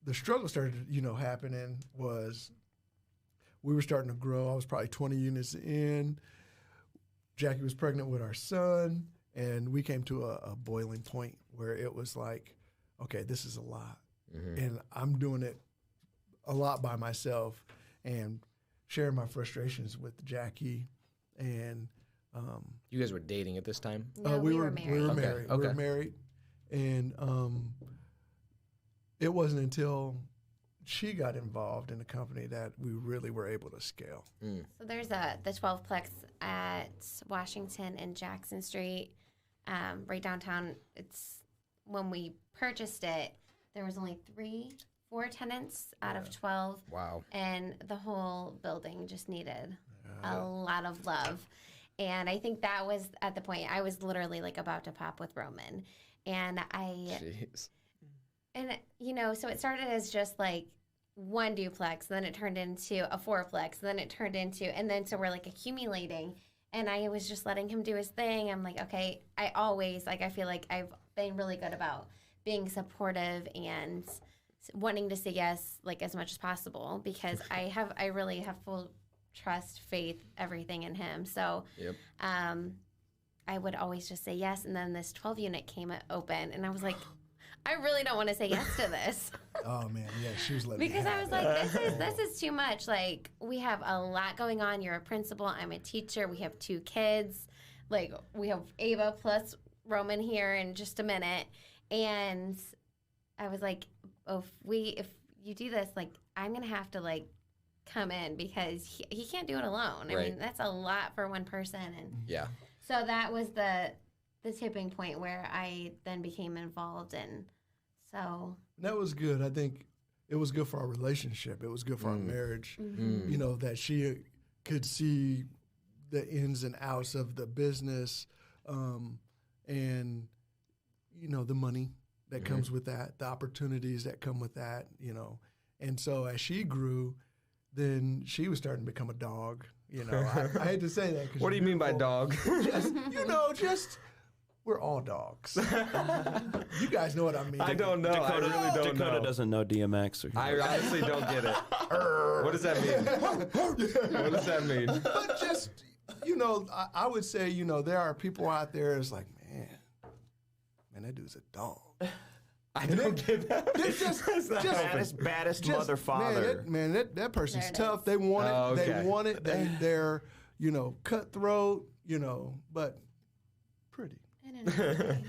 S3: the struggle started, happening was we were starting to grow. I was probably 20 units in. Jackie was pregnant with our son, and we came to a boiling point where it was like, okay, this is a lot. And I'm doing it a lot by myself and sharing my frustrations with Jackie. And
S1: you guys were dating at this time?
S2: No, we were married.
S3: We were
S1: Okay,
S3: married.
S1: okay.
S3: We were married. And it wasn't until she got involved in the company that we really were able to scale.
S2: So there's the 12-plex at Washington and Jackson Street, right downtown. It's when we purchased it, there was only 4 tenants out of 12.
S1: Wow.
S2: And the whole building just needed a lot of love. And I think that was at the point I was literally like about to pop with Roman. And
S1: Jeez.
S2: and so it started as just like one duplex, then it turned into a 4-plex, then it turned into, and then so we're like accumulating. And I was just letting him do his thing. I'm like, okay, I always, I feel like I've been really good about being supportive and wanting to say yes, like as much as possible, because I really have full trust, faith, everything in him. So I would always just say yes. And then this 12 unit came open, and I was like, I really don't want to say yes to this.
S3: Oh man, yeah, she was letting
S2: Because
S3: me
S2: I was like, this is too much. Like, we have a lot going on. You're a principal. I'm a teacher. We have 2 kids. Like, we have Ava plus Roman here in just a minute. And I was like, if you do this, like, I'm going to have to, like, come in because he can't do it alone. I mean, that's a lot for one person. And
S1: Yeah.
S2: so that was the tipping point where I then became involved. And so
S3: that was good. I think it was good for our relationship. It was good for our marriage. That she could see the ins and outs of the business, and the money that comes with that, the opportunities that come with that. And so as she grew, then she was starting to become a dog. I hate to say that. 'Cause
S1: What do you mean by dog?
S3: just we're all dogs. You guys know what I mean.
S1: I don't know. I really don't
S5: Dakota
S1: know.
S5: doesn't know DMX. Or
S1: I honestly don't get it. What does that mean? What does that mean?
S3: But just, I would say, there are people out there that's like, man, that dude's a dog.
S1: I don't get that.
S3: It's just
S5: baddest mother father.
S3: Man, that person's
S2: There it
S3: tough.
S2: is.
S3: They want it.
S1: Oh, okay.
S3: They want it. They're, cutthroat, but pretty.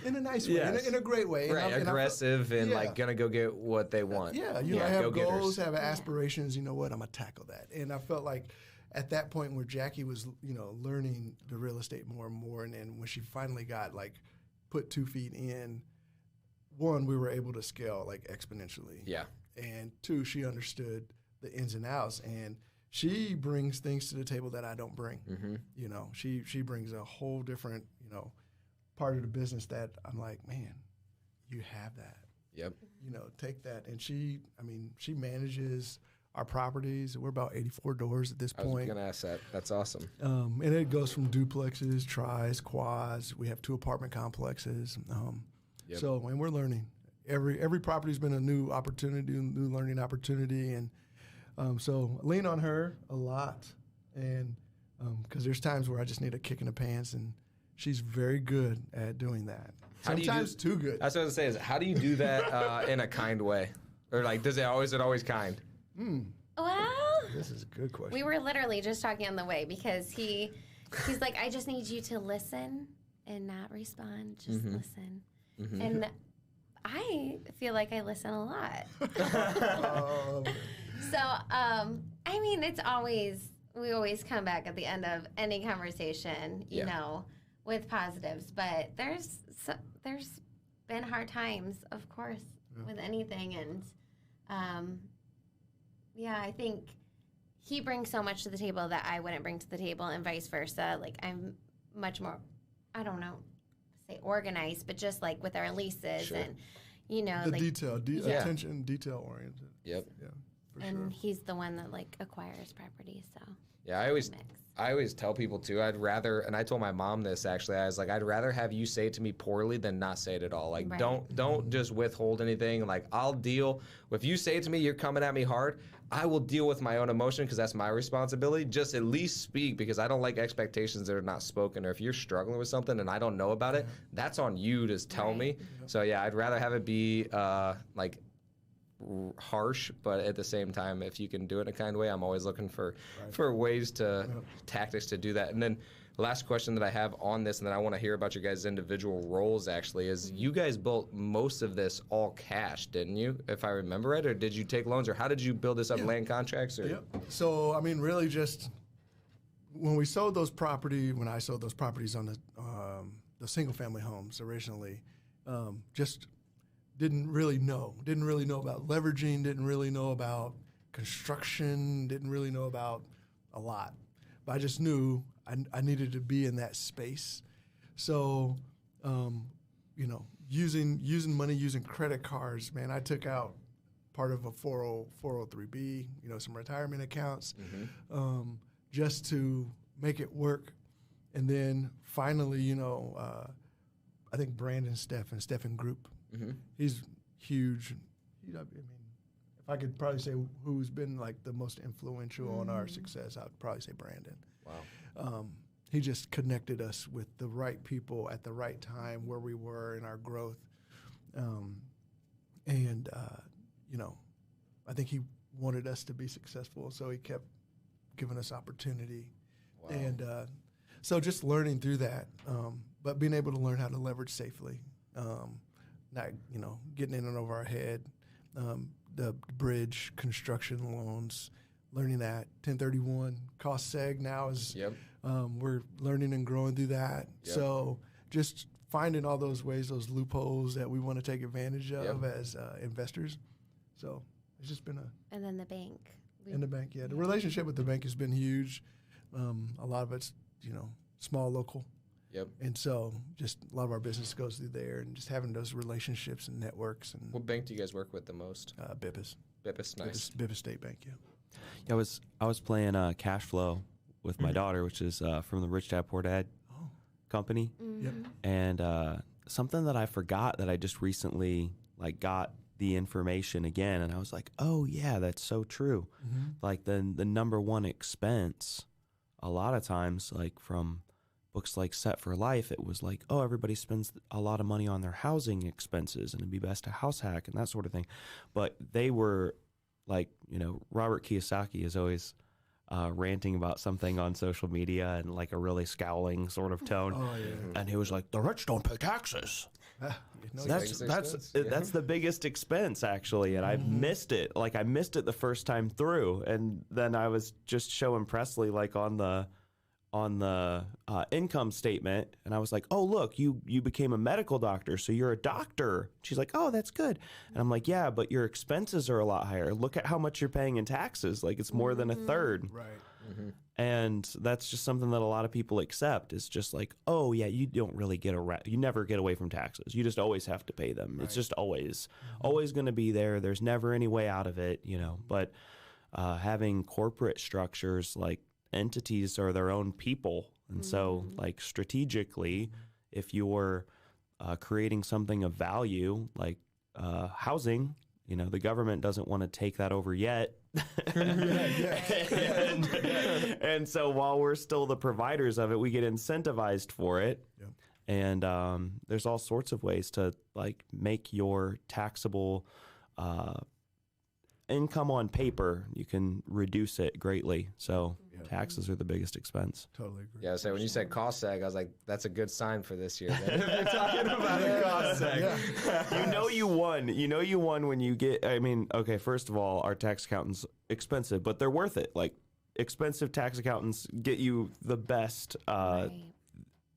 S3: In a nice way,
S1: Yes.
S3: in a great way.
S1: Right, aggressive and
S3: yeah.
S1: gonna go get what they want.
S3: Yeah, have
S1: go-getters.
S3: goals, have aspirations. You know what? I'm gonna tackle that. And I felt like at that point where Jackie was, learning the real estate more and more, and then when she finally got put 2 feet in, 1, we were able to scale exponentially.
S1: Yeah.
S3: And 2, she understood the ins and outs, and she brings things to the table that I don't bring. She brings a whole different, part of the business that I'm like, man, you have that.
S1: Yep.
S3: Take that. And she manages our properties. We're about 84 doors at this
S1: I was
S3: point.
S1: going to ask that. That's awesome.
S3: And it goes from duplexes, tris, quads. We have 2 apartment complexes.
S1: Yep.
S3: So, and we're learning. Every property's been a new opportunity, new learning opportunity. And so I lean on her a lot. And because there's times where I just need a kick in the pants, and she's very good at doing that. Sometimes too good.
S1: That's what I was going to say. Is how do you do that in a kind way? Or like, is it always kind?
S2: Well,
S3: This is a good question.
S2: we were literally just talking on the way because he's like, I just need you to listen and not respond. Just listen. And I feel like I listen a lot. So, I mean, we always come back at the end of any conversation, you know, with positives. But there's been hard times, of course, with anything. And, I think he brings so much to the table that I wouldn't bring to the table, and vice versa. Like, I'm much more, I don't know, say organized, but just like with our leases and,
S3: the
S2: like
S3: detail, attention, detail oriented.
S1: Yep.
S3: Yeah, for
S2: and
S3: sure.
S2: he's the one that like acquires property. So
S1: Yeah, I always tell people too, I'd rather, and I told my mom this actually, I was like, I'd rather have you say it to me poorly than not say it at all. Like,
S2: Right.
S1: don't just withhold anything. Like, I'll deal, if you say it to me, you're coming at me hard, I will deal with my own emotion because that's my responsibility. Just at least speak, because I don't like expectations that are not spoken. Or if you're struggling with something and I don't know about it, that's on you to tell me. So yeah, I'd rather have it be like harsh, but at the same time, if you can do it in a kind way, I'm always looking for ways to tactics to do that. And then the last question that I have on this, and then I want to hear about your guys' individual roles actually, is you guys built most of this all cash, didn't you? If I remember right, or did you take loans, or how did you build this up? Land contracts? Or?
S3: Yep. So I mean, really, just when I sold those properties on the single family homes originally, just didn't really know about leveraging, didn't really know about construction, didn't really know about a lot. But I just knew I needed to be in that space. So, using money, using credit cards, man, I took out part of a 403B, some retirement accounts, just to make it work. And then finally, I think Brandon Stephen Group, he's huge. I mean, if I could probably say who's been like the most influential on our success, I'd probably say Brandon.
S1: Wow.
S3: He just connected us with the right people at the right time where we were in our growth. I think he wanted us to be successful, so he kept giving us opportunity.
S1: Wow.
S3: And so just learning through that, but being able to learn how to leverage safely, not, getting in and over our head, the bridge construction loans, learning that 1031 cost seg now is, we're learning and growing through that.
S1: Yep.
S3: So just finding all those ways, those loopholes that we want to take advantage of as investors. So it's just been
S2: and then the bank.
S3: in the bank. Yeah. The relationship with the bank has been huge. A lot of it's, small, local.
S1: Yep.
S3: And so just a lot of our business goes through there, and just having those relationships and networks. And
S1: What bank do you guys work with the most?
S3: Bippis.
S1: Bippis, nice.
S3: Bippis State Bank, yeah.
S5: Yeah, I was playing cash flow with my daughter, which is from the Rich Dad Poor Dad company.
S3: Yep.
S5: And something that I forgot that I just recently got the information again, and I was like, oh yeah, that's so true. Like the number one expense, a lot of times, like from books like Set for Life, it was like, oh, everybody spends a lot of money on their housing expenses, and it'd be best to house hack and that sort of thing. But they were like, Robert Kiyosaki is always ranting about something on social media and like a really scowling sort of tone.
S3: Oh, yeah.
S5: And he was like, the rich don't pay taxes.
S1: Biggest expense.
S5: That's the biggest expense, actually, and I missed it. Like, I missed it the first time through, and then I was just showing Presley like on on the income statement, and I was like, oh, look, you became a medical doctor, so you're a doctor. She's like, oh, that's good. And I'm like, yeah, but your expenses are a lot higher. Look at how much you're paying in taxes. Like, it's more than a third.
S3: Right.
S5: And that's just something that a lot of people accept. It's just like, oh, yeah, you don't really you never get away from taxes. You just always have to pay them. Right. It's just always going to be there. There's never any way out of it, you know. But having corporate structures, like, entities are their own people. And so, like, strategically, if you're creating something of value, like housing, you know, the government doesn't want to take that over yet. And so while we're still the providers of it, we get incentivized for it. Yep. And there's all sorts of ways to, like, make your taxable income on paper, you can reduce it greatly. So taxes are the biggest expense.
S3: Totally agree.
S1: Yeah, so when you said cost seg, I was like, that's a good sign for this year. If you're talking about a cost seg.
S5: You know you won. You know you won when you get, I mean, okay, first of all, our tax accountants expensive, but they're worth it. Like, expensive tax accountants get you the best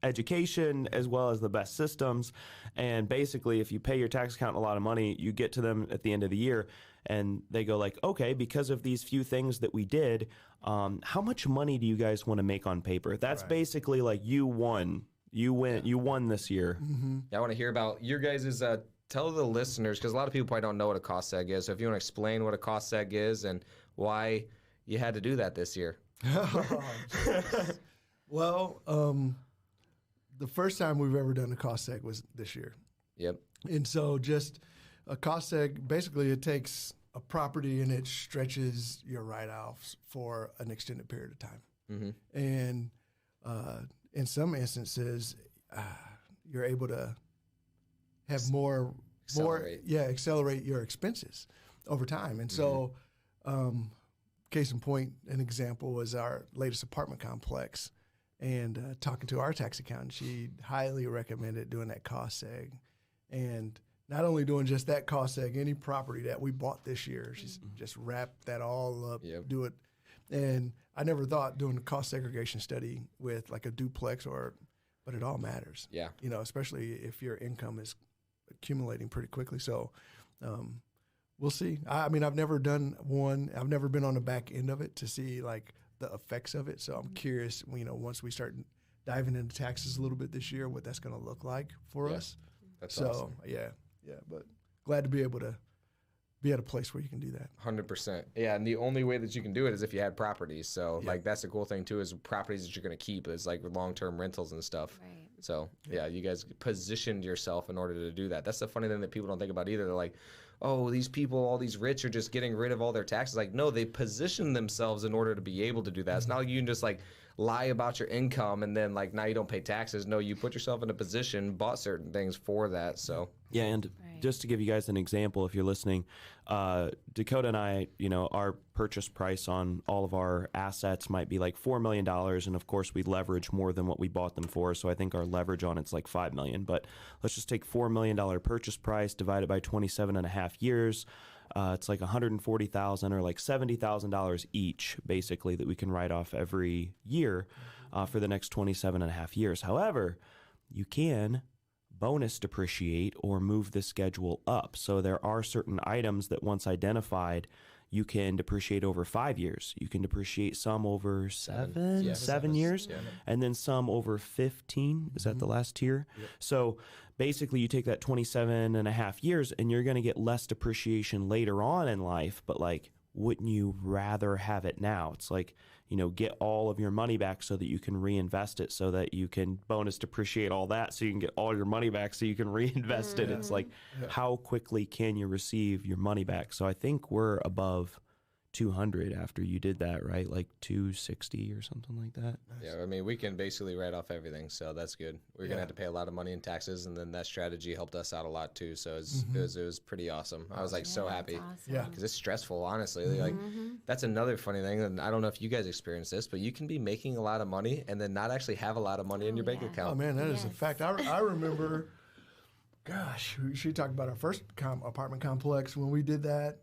S5: education as well as the best systems. And basically, if you pay your tax accountant a lot of money, you get to them at the end of the year and they go like, okay, because of these few things that we did, how much money do you guys want to make on paper? That's basically like, you won. You won this year.
S1: Yeah, I want to hear about your guys' tell the listeners, because a lot of people probably don't know what a cost seg is. So if you want to explain what a cost seg is and why you had to do that this year.
S3: Well, the first time we've ever done a cost seg was this year.
S1: Yep.
S3: And so just a cost seg, basically it takes a property and it stretches your write-offs for an extended period of time. Mm-hmm. And in some instances, you're able to have accelerate your expenses over time. And so, case in point, an example was our latest apartment complex. And talking to our tax accountant, she highly recommended doing that cost seg. And not only doing just that cost seg, any property that we bought this year, she's just wrapped that all up, do it. And I never thought doing a cost segregation study with like a duplex but it all matters. Yeah. You know, especially if your income is accumulating pretty quickly. So we'll see. I mean, I've never done one. I've never been on the back end of it to see like the effects of it. So I'm curious, you know, once we start diving into taxes a little bit this year, what that's going to look like for us.
S1: That's awesome.
S3: Yeah, but glad to be able to be at a place where you can do that.
S1: 100%. Yeah, and the only way that you can do it is if you had properties. So, like, that's the cool thing, too, is properties that you're going to keep is, like, long-term rentals and stuff. Right. So, yeah, you guys positioned yourself in order to do that. That's the funny thing that people don't think about either. They're like, oh, these people, all these rich are just getting rid of all their taxes. Like, no, they position themselves in order to be able to do that. It's not like you can just, like, lie about your income and then, like, now you don't pay taxes. No, you put yourself in a position, bought certain things for that, so.
S5: Yeah, and just to give you guys an example, if you're listening, Dakota and I, you know, our purchase price on all of our assets might be like $4 million. And of course, we leverage more than what we bought them for. So I think our leverage on it's like $5 million. But let's just take $4 million purchase price divided by 27 and a half years. It's like $140,000 or like $70,000 each, basically, that we can write off every year for the next 27 and a half years. However, you can bonus depreciate or move the schedule up. So there are certain items that once identified, you can depreciate over 5 years. You can depreciate some over seven years, and then some over 15. Is that the last tier? Yep. So basically you take that 27 and a half years and you're going to get less depreciation later on in life, but like, wouldn't you rather have it now? It's like, you know, get all of your money back so that you can reinvest it, so that you can bonus depreciate all that so you can get all your money back so you can reinvest it. It's like, how quickly can you receive your money back? So I think we're above 200 after you did that, right? Like 260 or something like that.
S1: Yeah, I mean, we can basically write off everything, so that's good. We're gonna have to pay a lot of money in taxes, and then that strategy helped us out a lot too. So it was pretty awesome. I was like so happy, because it's stressful, honestly. Like that's another funny thing, and I don't know if you guys experience this, but you can be making a lot of money and then not actually have a lot of money in your bank account.
S3: Oh man, that is a fact. I remember, gosh, she talked about our first apartment complex when we did that.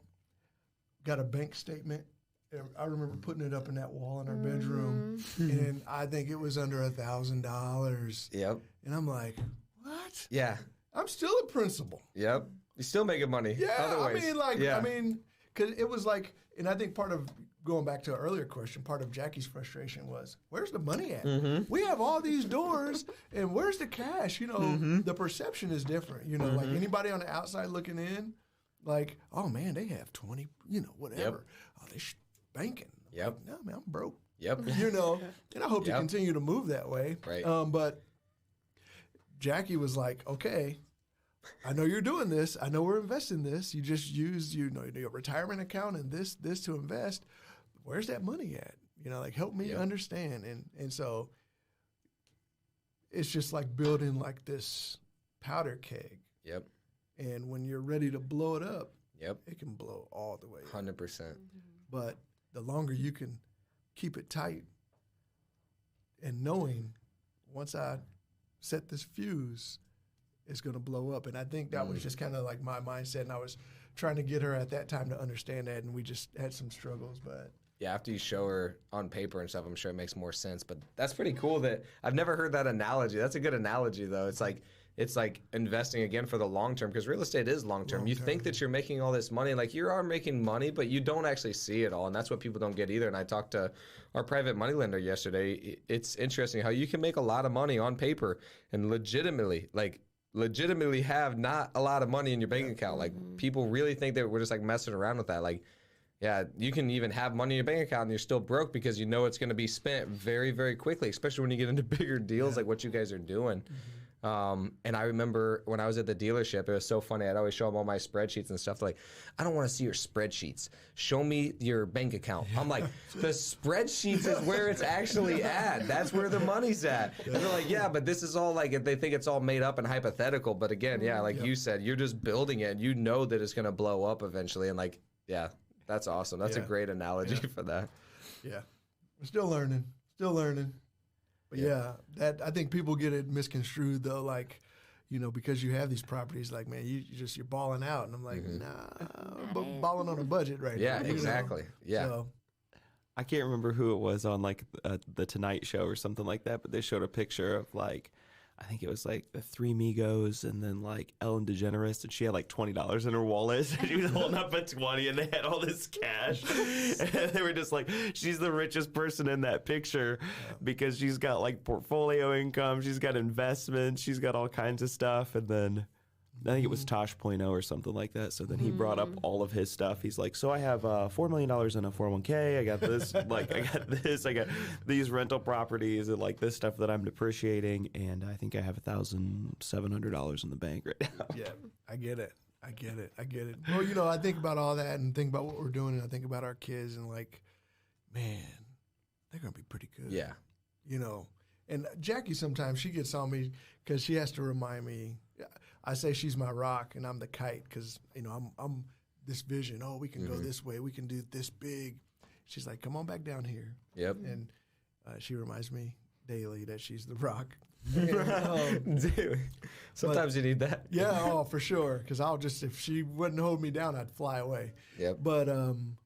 S3: Got a bank statement I remember putting it up in that wall in our bedroom, and I think it was under $1,000.
S1: Yep.
S3: And I'm like, what?
S1: Yeah.
S3: I'm still a principal.
S1: Yep. You're still making money.
S3: Yeah,
S1: Other ways.
S3: I mean, because it was like, and I think part of going back to an earlier question, part of Jackie's frustration was, where's the money at? We have all these doors, and where's the cash? You know, the perception is different. You know, like anybody on the outside looking in, like, oh man, they have 20, you know, whatever. Oh, they banking.
S1: Yep.
S3: Like, no, man, I'm broke.
S1: Yep.
S3: You know, and I hope to continue to move that way.
S1: Right.
S3: But Jackie was like, okay, I know you're doing this. I know we're investing this. You just use, you know, your retirement account and this to invest. Where's that money at? You know, like help me understand. And so it's just like building like this powder keg.
S1: Yep.
S3: And when you're ready to blow it up,
S1: it
S3: can blow all the way up.
S1: 100%.
S3: But the longer you can keep it tight and knowing once I set this fuse, it's going to blow up. And I think that was just kind of like my mindset. And I was trying to get her at that time to understand that. And we just had some struggles. But
S1: yeah, after you show her on paper and stuff, I'm sure it makes more sense. But that's pretty cool that I've never heard that analogy. That's a good analogy, though. It's like investing again for the long term, because real estate is long term. You think that you're making all this money, like you are making money, but you don't actually see it all. And that's what people don't get either. And I talked to our private money lender yesterday. It's interesting how you can make a lot of money on paper and legitimately have not a lot of money in your bank account. Like people really think that we're just like messing around with that. Like, yeah, you can even have money in your bank account and you're still broke because you know it's going to be spent very, very quickly, especially when you get into bigger deals like what you guys are doing. And I remember when I was at the dealership, it was so funny. I'd always show them all my spreadsheets and stuff. Like, I don't want to see your spreadsheets. Show me your bank account. I'm like, the spreadsheets is where it's actually at. That's where the money's at. And they're like, yeah, but this is all like, they think it's all made up and hypothetical. But again, yeah, like you said, you're just building it and you know that it's going to blow up eventually. And like, yeah, that's awesome. That's a great analogy for that.
S3: Yeah. We're still learning. But yeah, that I think people get it misconstrued though, like, you know, because you have these properties, like, man, you're balling out, and I'm like, nah, balling on a budget right now.
S1: Yeah, exactly. Yeah. So,
S5: I can't remember who it was on like the Tonight Show or something like that, but they showed a picture of like, I think it was like the Three Migos and then like Ellen DeGeneres, and she had like $20 in her wallet. She was holding up a 20 and they had all this cash. And they were just like, she's the richest person in that picture because she's got like portfolio income, she's got investments, she's got all kinds of stuff. And then I think it was Tosh.0 or something like that. So then he brought up all of his stuff. He's like, so I have $4 million in a 401k. I got this, like, I got this. I got these rental properties and like this stuff that I'm depreciating. And I think I have $1,700 in the bank right now.
S3: Yeah, I get it. Well, you know, I think about all that and think about what we're doing, and I think about our kids, and like, man, they're going to be pretty good.
S1: Yeah.
S3: You know, and Jackie sometimes she gets on me because she has to remind me. I say she's my rock and I'm the kite because, you know, I'm this vision. Oh, we can go this way. We can do this big. She's like, come on back down here.
S1: Yep.
S3: And she reminds me daily that she's the rock. And,
S1: Dude, sometimes you need that.
S3: Yeah, oh, for sure. Because if she wouldn't hold me down, I'd fly away.
S1: Yep.
S3: But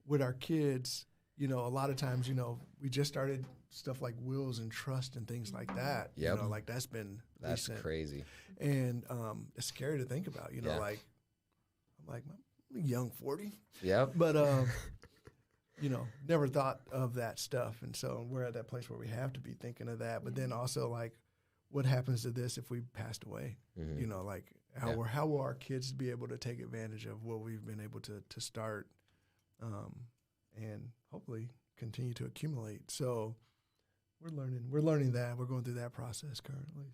S3: with our kids, you know, a lot of times, you know, we just started stuff like wills and trust and things like that.
S1: Yep.
S3: You know, like that's recent.
S1: Crazy.
S3: And it's scary to think about, you know, like, I'm like, I'm a young 40.
S1: Yep.
S3: But, you know, never thought of that stuff. And so we're at that place where we have to be thinking of that. But then also, like, what happens to this if we passed away? You know, like, how will our kids be able to take advantage of what we've been able to start and hopefully continue to accumulate? So we're learning that. We're going through that process currently.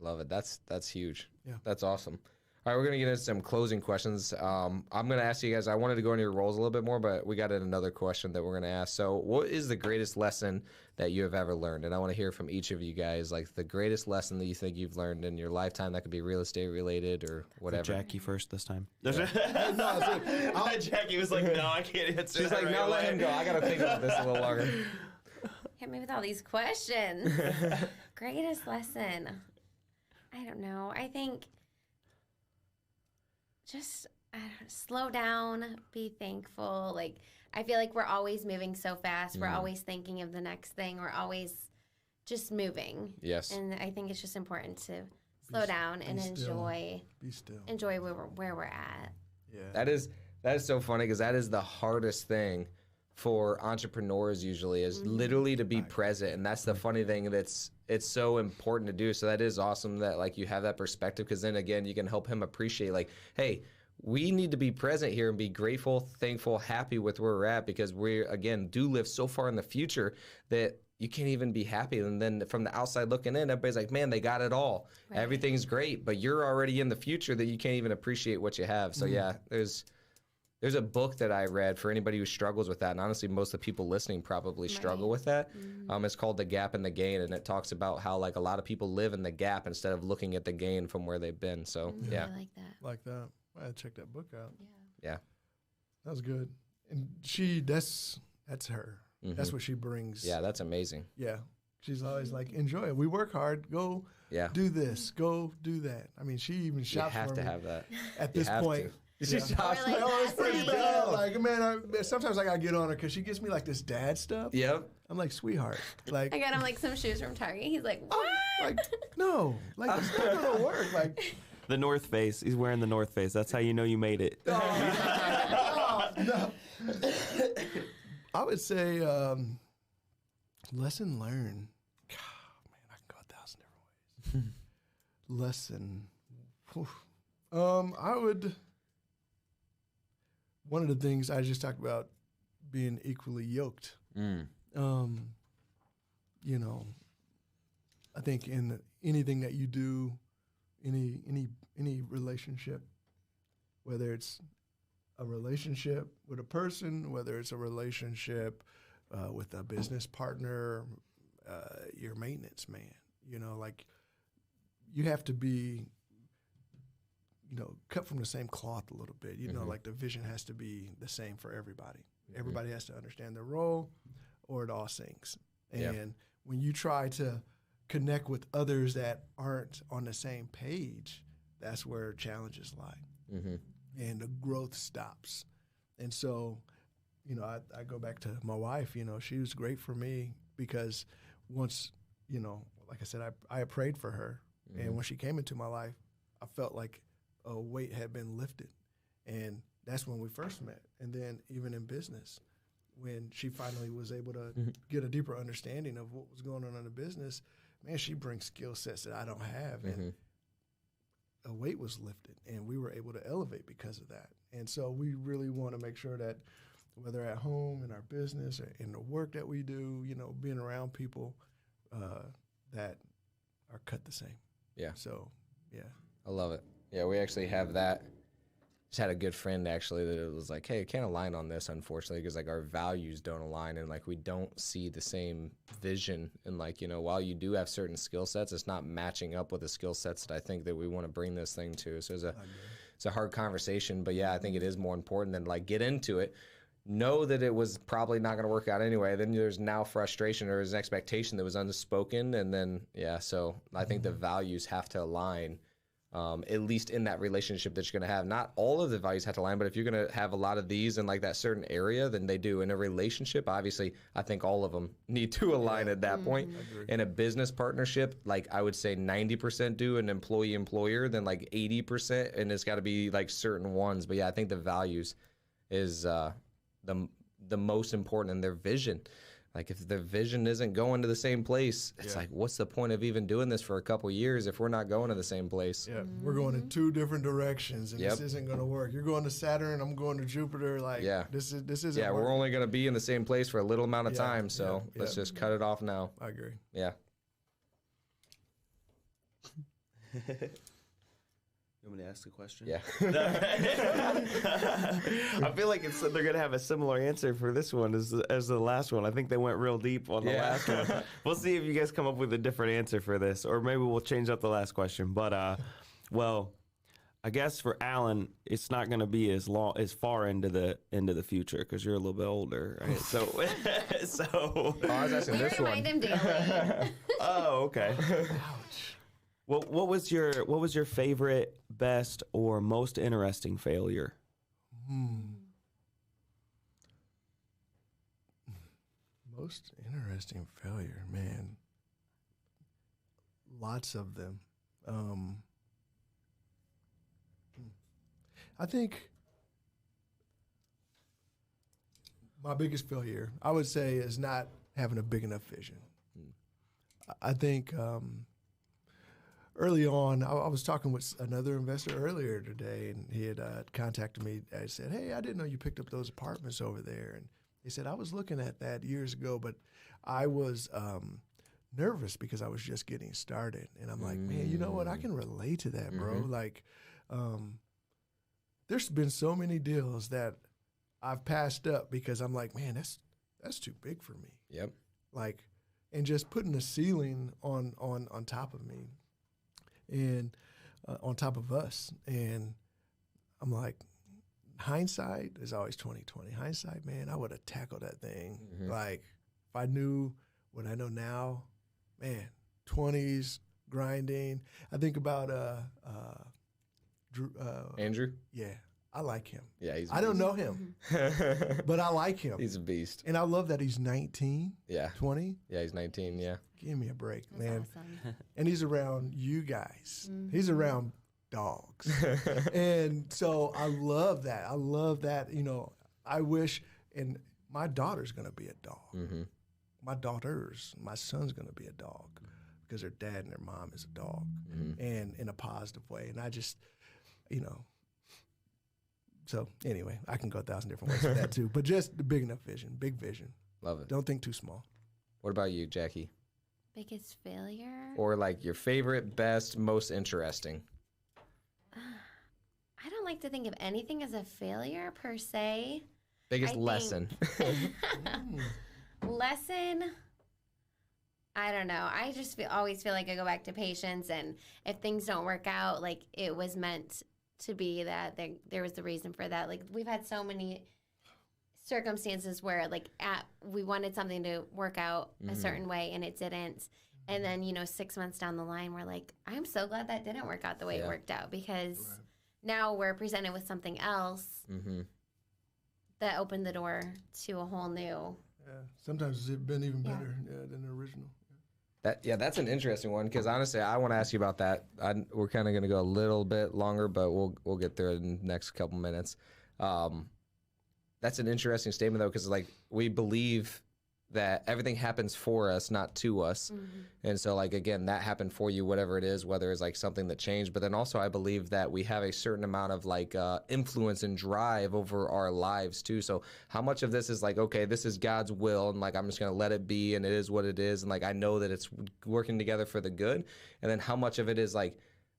S1: Love it. That's huge.
S3: Yeah.
S1: That's awesome. All right, we're going to get into some closing questions. I'm going to ask you guys, I wanted to go into your roles a little bit more, but we got another question that we're going to ask. So what is the greatest lesson that you have ever learned? And I want to hear from each of you guys, like the greatest lesson that you think you've learned in your lifetime. That could be real estate related or whatever.
S5: Jackie first this time.
S1: Yeah.
S5: Jackie was like, no, I can't answer.
S1: She's like, no, let him go. I got to think about this a little longer.
S2: Hit me with all these questions. Greatest lesson. I don't know. I think just slow down, be thankful. Like, I feel like we're always moving so fast. We're always thinking of the next thing. We're always just moving.
S1: Yes.
S2: And I think it's just important to slow down and enjoy where we're at.
S3: Yeah.
S1: That is so funny because that is the hardest thing for entrepreneurs usually is literally to be present. And that's the funny thing it's so important to do. So that is awesome that like you have that perspective because then again, you can help him appreciate like, hey, we need to be present here and be grateful, thankful, happy with where we're at because we, again, do live so far in the future that you can't even be happy. And then from the outside looking in, everybody's like, man, they got it all. Right. Everything's great, but you're already in the future that you can't even appreciate what you have. So yeah, there's a book that I read for anybody who struggles with that. And honestly, most of the people listening probably struggle with that. It's called The Gap and the Gain. And it talks about how like a lot of people live in the gap instead of looking at the gain from where they've been. So yeah.
S2: I like that.
S3: Like that. I had to check that book out.
S1: Yeah.
S3: That was good. And that's her. That's what she brings.
S1: Yeah, that's amazing.
S3: Yeah. She's always like, enjoy it. We work hard. Go do this. Go do that. I mean, she even shops for me. You have to
S1: have that.
S3: At this point.
S1: She shops.
S2: Like,
S3: oh, it's pretty bad. Like, man, sometimes I got to get on her because she gives me like this dad stuff.
S1: Yep.
S3: I'm like, sweetheart. Like,
S2: I got him like some shoes from Target. He's like, what?
S3: Like, no. Like, it's not going to work. Like,
S5: The North Face. He's wearing the North Face. That's how you know you made it.
S3: no. I would say lesson learned. God, man, I can go 1,000 different ways. Lesson. I would. One of the things I just talked about being equally yoked. You know, I think in anything that you do, any relationship, whether it's a relationship with a person, whether it's a relationship with a business partner, your maintenance man, you know, like you have to be, you know, cut from the same cloth a little bit. You know, like the vision has to be the same for everybody. Everybody has to understand their role or it all sinks. And when you try to connect with others that aren't on the same page, that's where challenges lie. And the growth stops. And so, you know, I go back to my wife, you know, she was great for me because once, you know, like I said, I prayed for her. And when she came into my life, I felt like a weight had been lifted. And that's when we first met. And then even in business, when she finally was able to get a deeper understanding of what was going on in the business, man, she brings skill sets that I don't have. And a weight was lifted, and we were able to elevate because of that. And so we really want to make sure that whether at home, in our business, or in the work that we do, you know, being around people that are cut the same.
S1: Yeah.
S3: So, yeah.
S1: I love it. Yeah, we actually have that. Just had a good friend actually that it was like, hey, I can't align on this, unfortunately, because like our values don't align and like we don't see the same vision. And like, you know, while you do have certain skill sets, it's not matching up with the skill sets that I think that we want to bring this thing to. So it's a hard conversation, but yeah, I think it is more important than like get into it. Know that it was probably not going to work out anyway. Then there's now frustration or there's an expectation that was unspoken. And then, yeah, so I think the values have to align. At least in that relationship that you're going to have. Not all of the values have to align, but if you're going to have a lot of these in like that certain area, then they do. In a relationship, obviously, I think all of them need to align at that point. In a business partnership, like I would say 90% do, an employee-employer, then like 80%, and it's got to be like certain ones. But yeah, I think the values is the most important in their vision. Like if the vision isn't going to the same place, it's like, what's the point of even doing this for a couple years if we're not going to the same place?
S3: Yeah, we're going in two different directions, and this isn't going to work. You're going to Saturn, I'm going to Jupiter. Like, this isn't.
S1: Yeah,
S3: working.
S1: we're only going to be in the same place for a little amount of time, so let's just cut it off now.
S3: I agree.
S1: Yeah.
S5: You want me to ask the question?
S1: Yeah.
S5: I feel like they're going to have a similar answer for this one as the last one. I think they went real deep on the last one. We'll see if you guys come up with a different answer for this, or maybe we'll change up the last question. But, well, I guess for Alan, it's not going to be as far into the future because you're a little bit older, right? So,
S1: I was asking
S2: We
S1: this
S2: remind
S1: one.
S2: him daily.
S5: Oh, okay.
S3: Ouch.
S5: Well, what was your favorite, best, or most interesting failure?
S3: Most interesting failure, man. Lots of them. I think my biggest failure, I would say, is not having a big enough vision. I think early on, I was talking with another investor earlier today, and he had contacted me. I said, "Hey, I didn't know you picked up those apartments over there." And he said, "I was looking at that years ago, but I was nervous because I was just getting started." And I'm like, "Man, you know what? I can relate to that, bro. Like, there's been so many deals that I've passed up because I'm like, man, that's too big for me.
S1: Yep.
S3: Like, and just putting a ceiling on top of me and on top of us. And I'm like, hindsight is always 20/20. Hindsight, man, I would have tackled that thing. Like, if I knew what I know now, man, 20s grinding. I think about Drew,
S1: Andrew?
S3: yeah, I like him.
S1: Yeah, he's.
S3: I don't know him, but I like him.
S1: He's a beast.
S3: And I love that he's 19,
S1: Yeah.
S3: 20.
S1: Yeah, he's 19. Yeah.
S3: Give me a break,
S2: That's
S3: man.
S2: awesome.
S3: And he's around you guys. He's around dogs. And so I love that. I love that. You know, I wish, and my daughter's going to be a dog. My son's going to be a dog because their dad and their mom is a dog, and in a positive way. And I just, you know, so anyway, I can go 1,000 different ways with that too. But just the big enough vision, big vision.
S1: Love it.
S3: Don't think too small.
S1: What about you, Jackie?
S2: Biggest failure?
S1: Or like your favorite, best, most interesting?
S2: I don't like to think of anything as a failure per se.
S1: Biggest
S2: I think-
S1: lesson?
S2: Lesson? I don't know. I just always feel like I go back to patience, and if things don't work out, like it was meant to be that there was the reason for that. Like we've had so many circumstances where like we wanted something to work out a certain way and it didn't. And then, 6 months down the line, we're like, I'm so glad that didn't work out the way it worked out because now we're presented with something else that opened the door to a whole new.
S3: Yeah, sometimes it's been even better than the original.
S1: That's an interesting one because honestly, I want to ask you about that. We're kind of going to go a little bit longer, but we'll get through it in the next couple minutes. That's an interesting statement though, because like we believe that everything happens for us, not to us, and so like again, that happened for you, whatever it is, whether it's like something that changed. But then also, I believe that we have a certain amount of like influence and drive over our lives too. So how much of this is like, okay, this is God's will, and like I'm just gonna let it be, and it is what it is, and like I know that it's working together for the good. And then how much of it is like,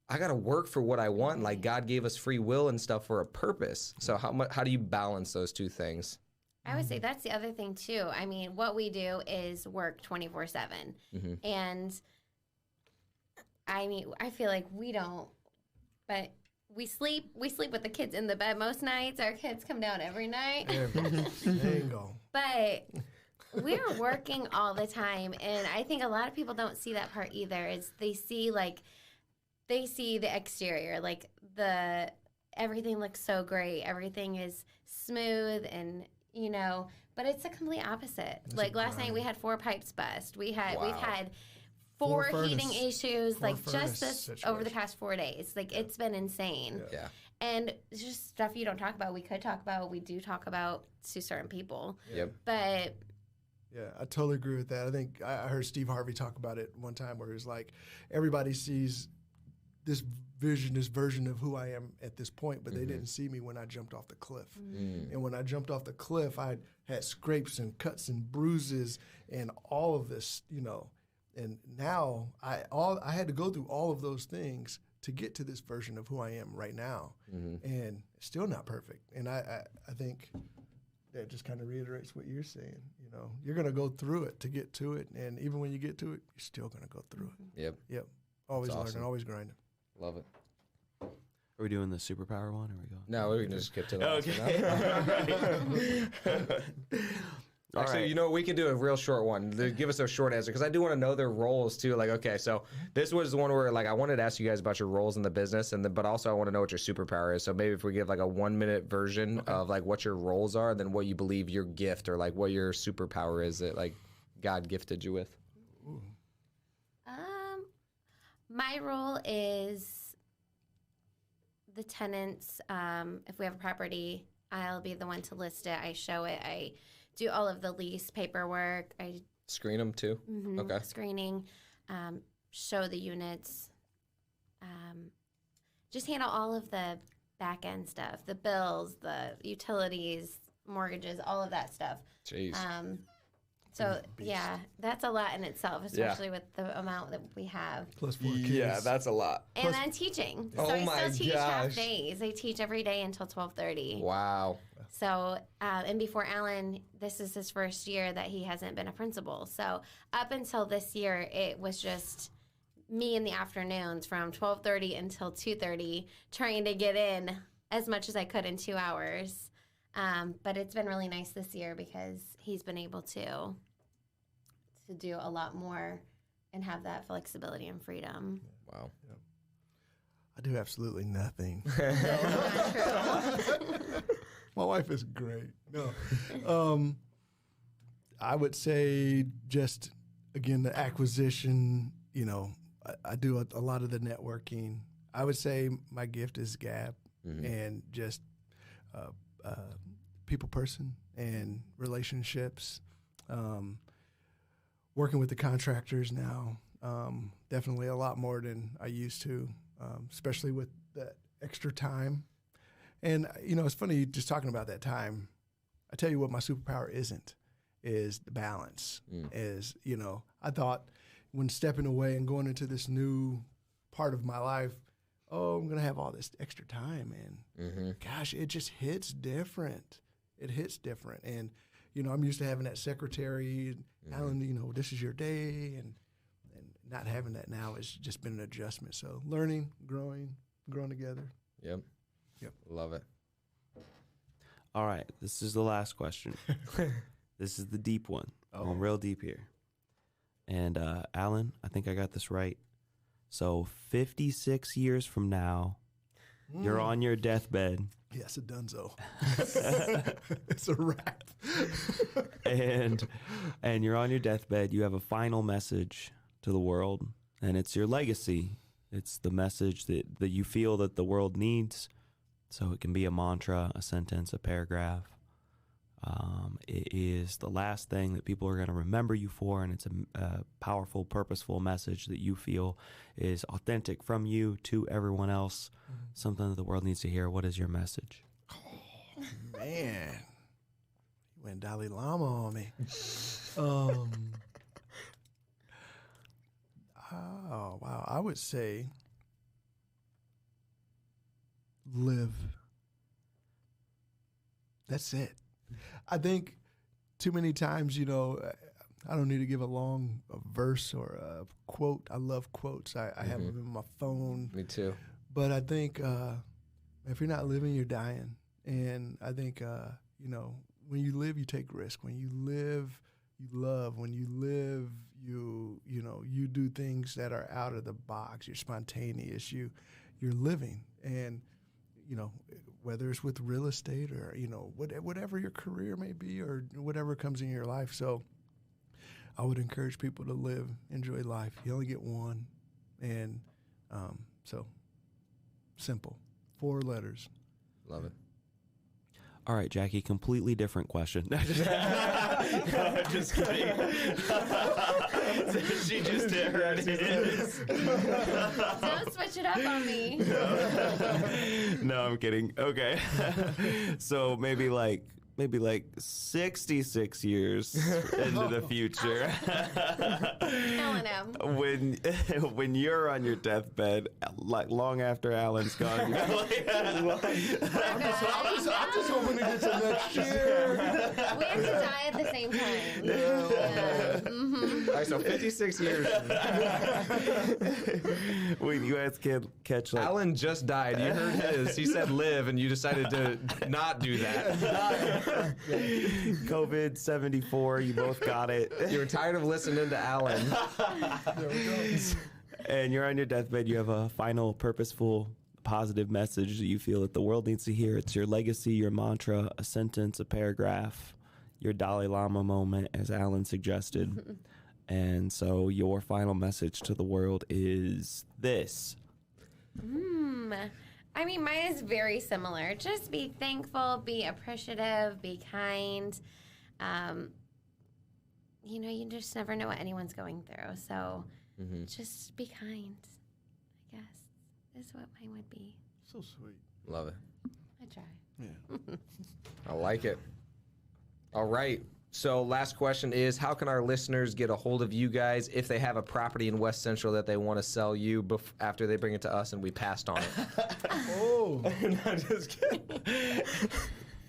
S1: I gotta work for what I want. Like God gave us free will and stuff for a purpose. So how do you balance those two things?
S2: I would say that's the other thing too. I mean, what we do is work 24/7. And I mean, I feel like we don't, but we sleep with the kids in the bed most nights. Our kids come down every night.
S3: There you go.
S2: But we're working all the time. And I think a lot of people don't see that part either. Is they see the exterior, like everything looks so great. Everything is smooth and, but it's the complete opposite.
S3: It's
S2: like
S3: a
S2: last night
S3: grind.
S2: we had 4 pipes bust. We've had
S3: Four
S2: four heating issues,
S3: four
S2: like
S3: furnace
S2: just this over the
S3: situation.
S2: past 4 days. Like it's been insane.
S1: Yeah.
S2: And it's just stuff you don't talk about. We could talk about, we do talk about to certain people.
S1: Yep.
S2: But
S3: Yeah, I totally agree with that. I think I heard Steve Harvey talk about it one time where he was like, everybody sees this version of who I am at this point, but they didn't see me when I jumped off the cliff. And when I jumped off the cliff, I had scrapes and cuts and bruises and all of this, and now I had to go through all of those things to get to this version of who I am right now. And it's still not perfect. And I think that just kind of reiterates what you're saying. You're going to go through it to get to it. And even when you get to it, you're still going to go through it.
S1: Yep.
S3: Always
S1: That's
S3: learning,
S1: awesome.
S3: always grinding.
S1: Love it.
S5: Are we doing the superpower one? Or are we going?
S1: No, we can just skip to that.
S5: Okay.
S1: Actually,
S5: right.
S1: you know, we can do a real short one. Give us a short answer because I do want to know their roles too. Like, okay, so this was the one where like I wanted to ask you guys about your roles in the business, but also I want to know what your superpower is. So maybe if we give like a 1-minute version of like what your roles are, then what you believe your gift or like what your superpower is that like God gifted you with.
S2: My role is the tenants. If we have a property, I'll be the one to list it. I show it. I do all of the lease paperwork. I
S1: Screen them too. Okay.
S2: screening, show the units, just handle all of the back end stuff, the bills, the utilities, mortgages, all of that stuff.
S1: Jeez.
S2: So yeah, that's a lot in itself, especially with the amount that we have.
S3: Plus 4 kids.
S1: Yeah, that's a lot.
S2: And then teaching. So
S1: Oh
S2: I
S1: my
S2: still teach half
S1: gosh.
S2: days. I teach every day until 12:30.
S1: Wow.
S2: So, and before Alan, this is his first year that he hasn't been a principal. So up until this year, it was just me in the afternoons from 12:30 until 2:30 trying to get in as much as I could in 2 hours. But it's been really nice this year because he's been able to do a lot more and have that flexibility and freedom.
S1: Wow.
S3: I do absolutely nothing.
S2: Not true.
S3: My wife is great. No. I would say just, again, the acquisition, you know, I do a lot of the networking. I would say my gift is gab and just people person and relationships. Working with the contractors now, definitely a lot more than I used to, especially with that extra time. And, you know, it's funny just talking about that time. I tell you what my superpower is the balance. Is, you know, I thought when stepping away and going into this new part of my life, oh, I'm going to have all this extra time. And gosh, it just hits different. It hits different. And, you know, I'm used to having that secretary, Alan, you know, this is your day. And not having that now has just been an adjustment. So learning, growing together.
S1: Yep. Love it.
S5: All right, this is the last question. This is the deep one. I'm real deep here. And Alan, I think I got this right. So 56 years from now, you're on your deathbed.
S3: Yes, a dunzo. It's a wrap.
S5: and you're on your deathbed. You have a final message to the world, and it's your legacy. It's the message that you feel that the world needs. So it can be a mantra, a sentence, a paragraph. It is the last thing that people are going to remember you for, and it's a powerful, purposeful message that you feel is authentic from you to everyone else, something that the world needs to hear. What is your message?
S3: Oh, man. You went Dalai Lama on me. Oh, wow. I would say live. That's it. I think too many times, you know, I don't need to give a verse or a quote. I love quotes. I have them in my phone.
S1: Me too.
S3: But I think if you're not living, you're dying. And I think, you know, when you live, you take risk. When you live, you love. When you live, you do things that are out of the box. You're spontaneous. You're living. And, you know, whether it's with real estate or, you know, whatever your career may be or whatever comes in your life. So I would encourage people to live, enjoy life. You only get one. And so simple. 4 letters.
S1: Love it.
S5: All right, Jackie, completely different question.
S1: Just kidding.
S5: She just did her.
S2: Don't switch it up on me.
S5: No, I'm kidding. Okay. So maybe like 66 years into the future.
S2: Killing him.
S5: When you're on your deathbed, like long after Alan's gone, you're like,
S3: I'm just hoping to get to next year.
S2: We have to die at the same time. Yeah.
S1: All right, so 56 years.
S5: Wait, you guys can catch like
S1: Alan just died. You heard his. He said live, and you decided to not do that.
S5: COVID 74. You both got it.
S1: You were tired of listening to Alan.
S3: There we go.
S5: And you're on your deathbed. You have a final, purposeful, positive message that you feel that the world needs to hear. It's your legacy, your mantra, a sentence, a paragraph, your Dalai Lama moment, as Alan suggested. And so your final message to the world is this.
S2: I mean, mine is very similar. Just be thankful, be appreciative, be kind. You just never know what anyone's going through. So just be kind, I guess, is what mine would be.
S3: So sweet.
S1: Love it.
S2: I try.
S3: Yeah.
S1: I like it. All right. So last question is, how can our listeners get a hold of you guys if they have a property in West Central that they want to sell you after they bring it to us and we passed on it?
S3: Oh.
S1: No, just kidding.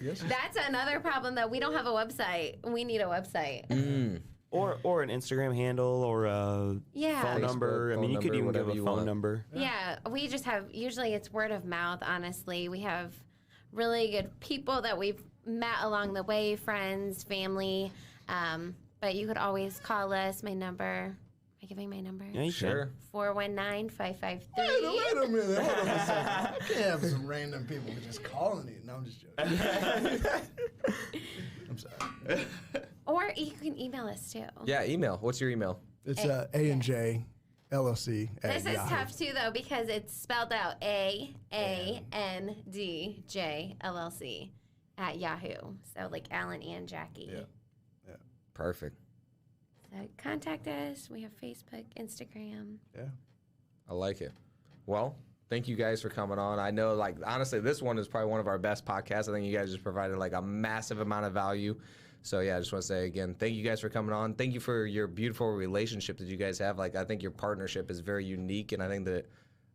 S3: Yes.
S2: That's another problem, though. We don't have a website. We need a website.
S5: Or an Instagram handle or a
S2: Yeah.
S5: phone number. I
S1: phone
S5: mean, you could
S1: number,
S5: even give
S1: whatever
S5: a
S1: you
S5: phone
S1: want.
S5: number.
S2: Yeah, we just have, usually it's word of mouth, honestly. We have really good people that we've met along the way, friends, family. But you could always call us. My number, am I giving my number?
S5: Yeah, you
S1: Sure.
S2: 419-553.
S3: Wait a minute. Hold on a second. I can't have some random people just calling you. No, I'm just joking. I'm sorry.
S2: Or you can email us, too.
S1: Yeah, email. What's your email?
S3: It's A&J LLC at
S2: This is
S3: Yahoo.
S2: tough, too, though, because it's spelled out AANDJ LLC at Yahoo. So, like Alan and Jackie.
S3: Yeah.
S1: Perfect.
S2: So contact us. We have Facebook, Instagram.
S3: Yeah.
S1: I like it. Well, thank you guys for coming on. I know, like, honestly, this one is probably one of our best podcasts. I think you guys just provided, like, a massive amount of value. So, yeah, I just want to say again, thank you guys for coming on. Thank you for your beautiful relationship that you guys have. Like, I think your partnership is very unique, and I think that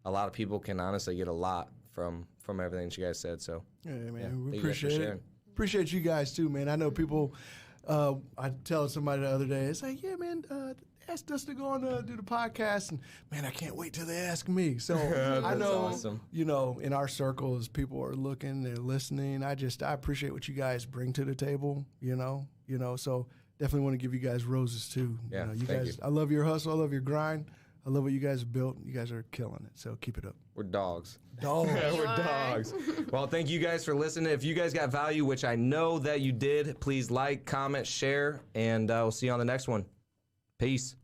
S1: a lot of people can honestly get a lot from everything that you guys said. So,
S3: Yeah, man.
S1: Yeah,
S3: We
S1: thank you guys for
S3: appreciate
S1: sharing.
S3: it. Appreciate you guys, too, man. I know people, I tell somebody the other day, it's like, yeah, man, asked us to go on do the podcast, and, man, I can't wait till they ask me. So I
S1: That's
S3: know,
S1: awesome.
S3: in our circles, people are looking, they're listening. I appreciate what you guys bring to the table, so definitely want to give you guys roses, too.
S1: Yeah,
S3: you
S1: thank
S3: guys,
S1: you.
S3: I love your hustle. I love your grind. I love what you guys have built. You guys are killing it, so keep it up.
S1: we're dogs.
S3: Dog.
S1: We're
S2: are.
S1: dogs. Well, thank you guys for listening. If you guys got value, which I know that you did, please like, comment, share, and we'll see you on the next one. Peace.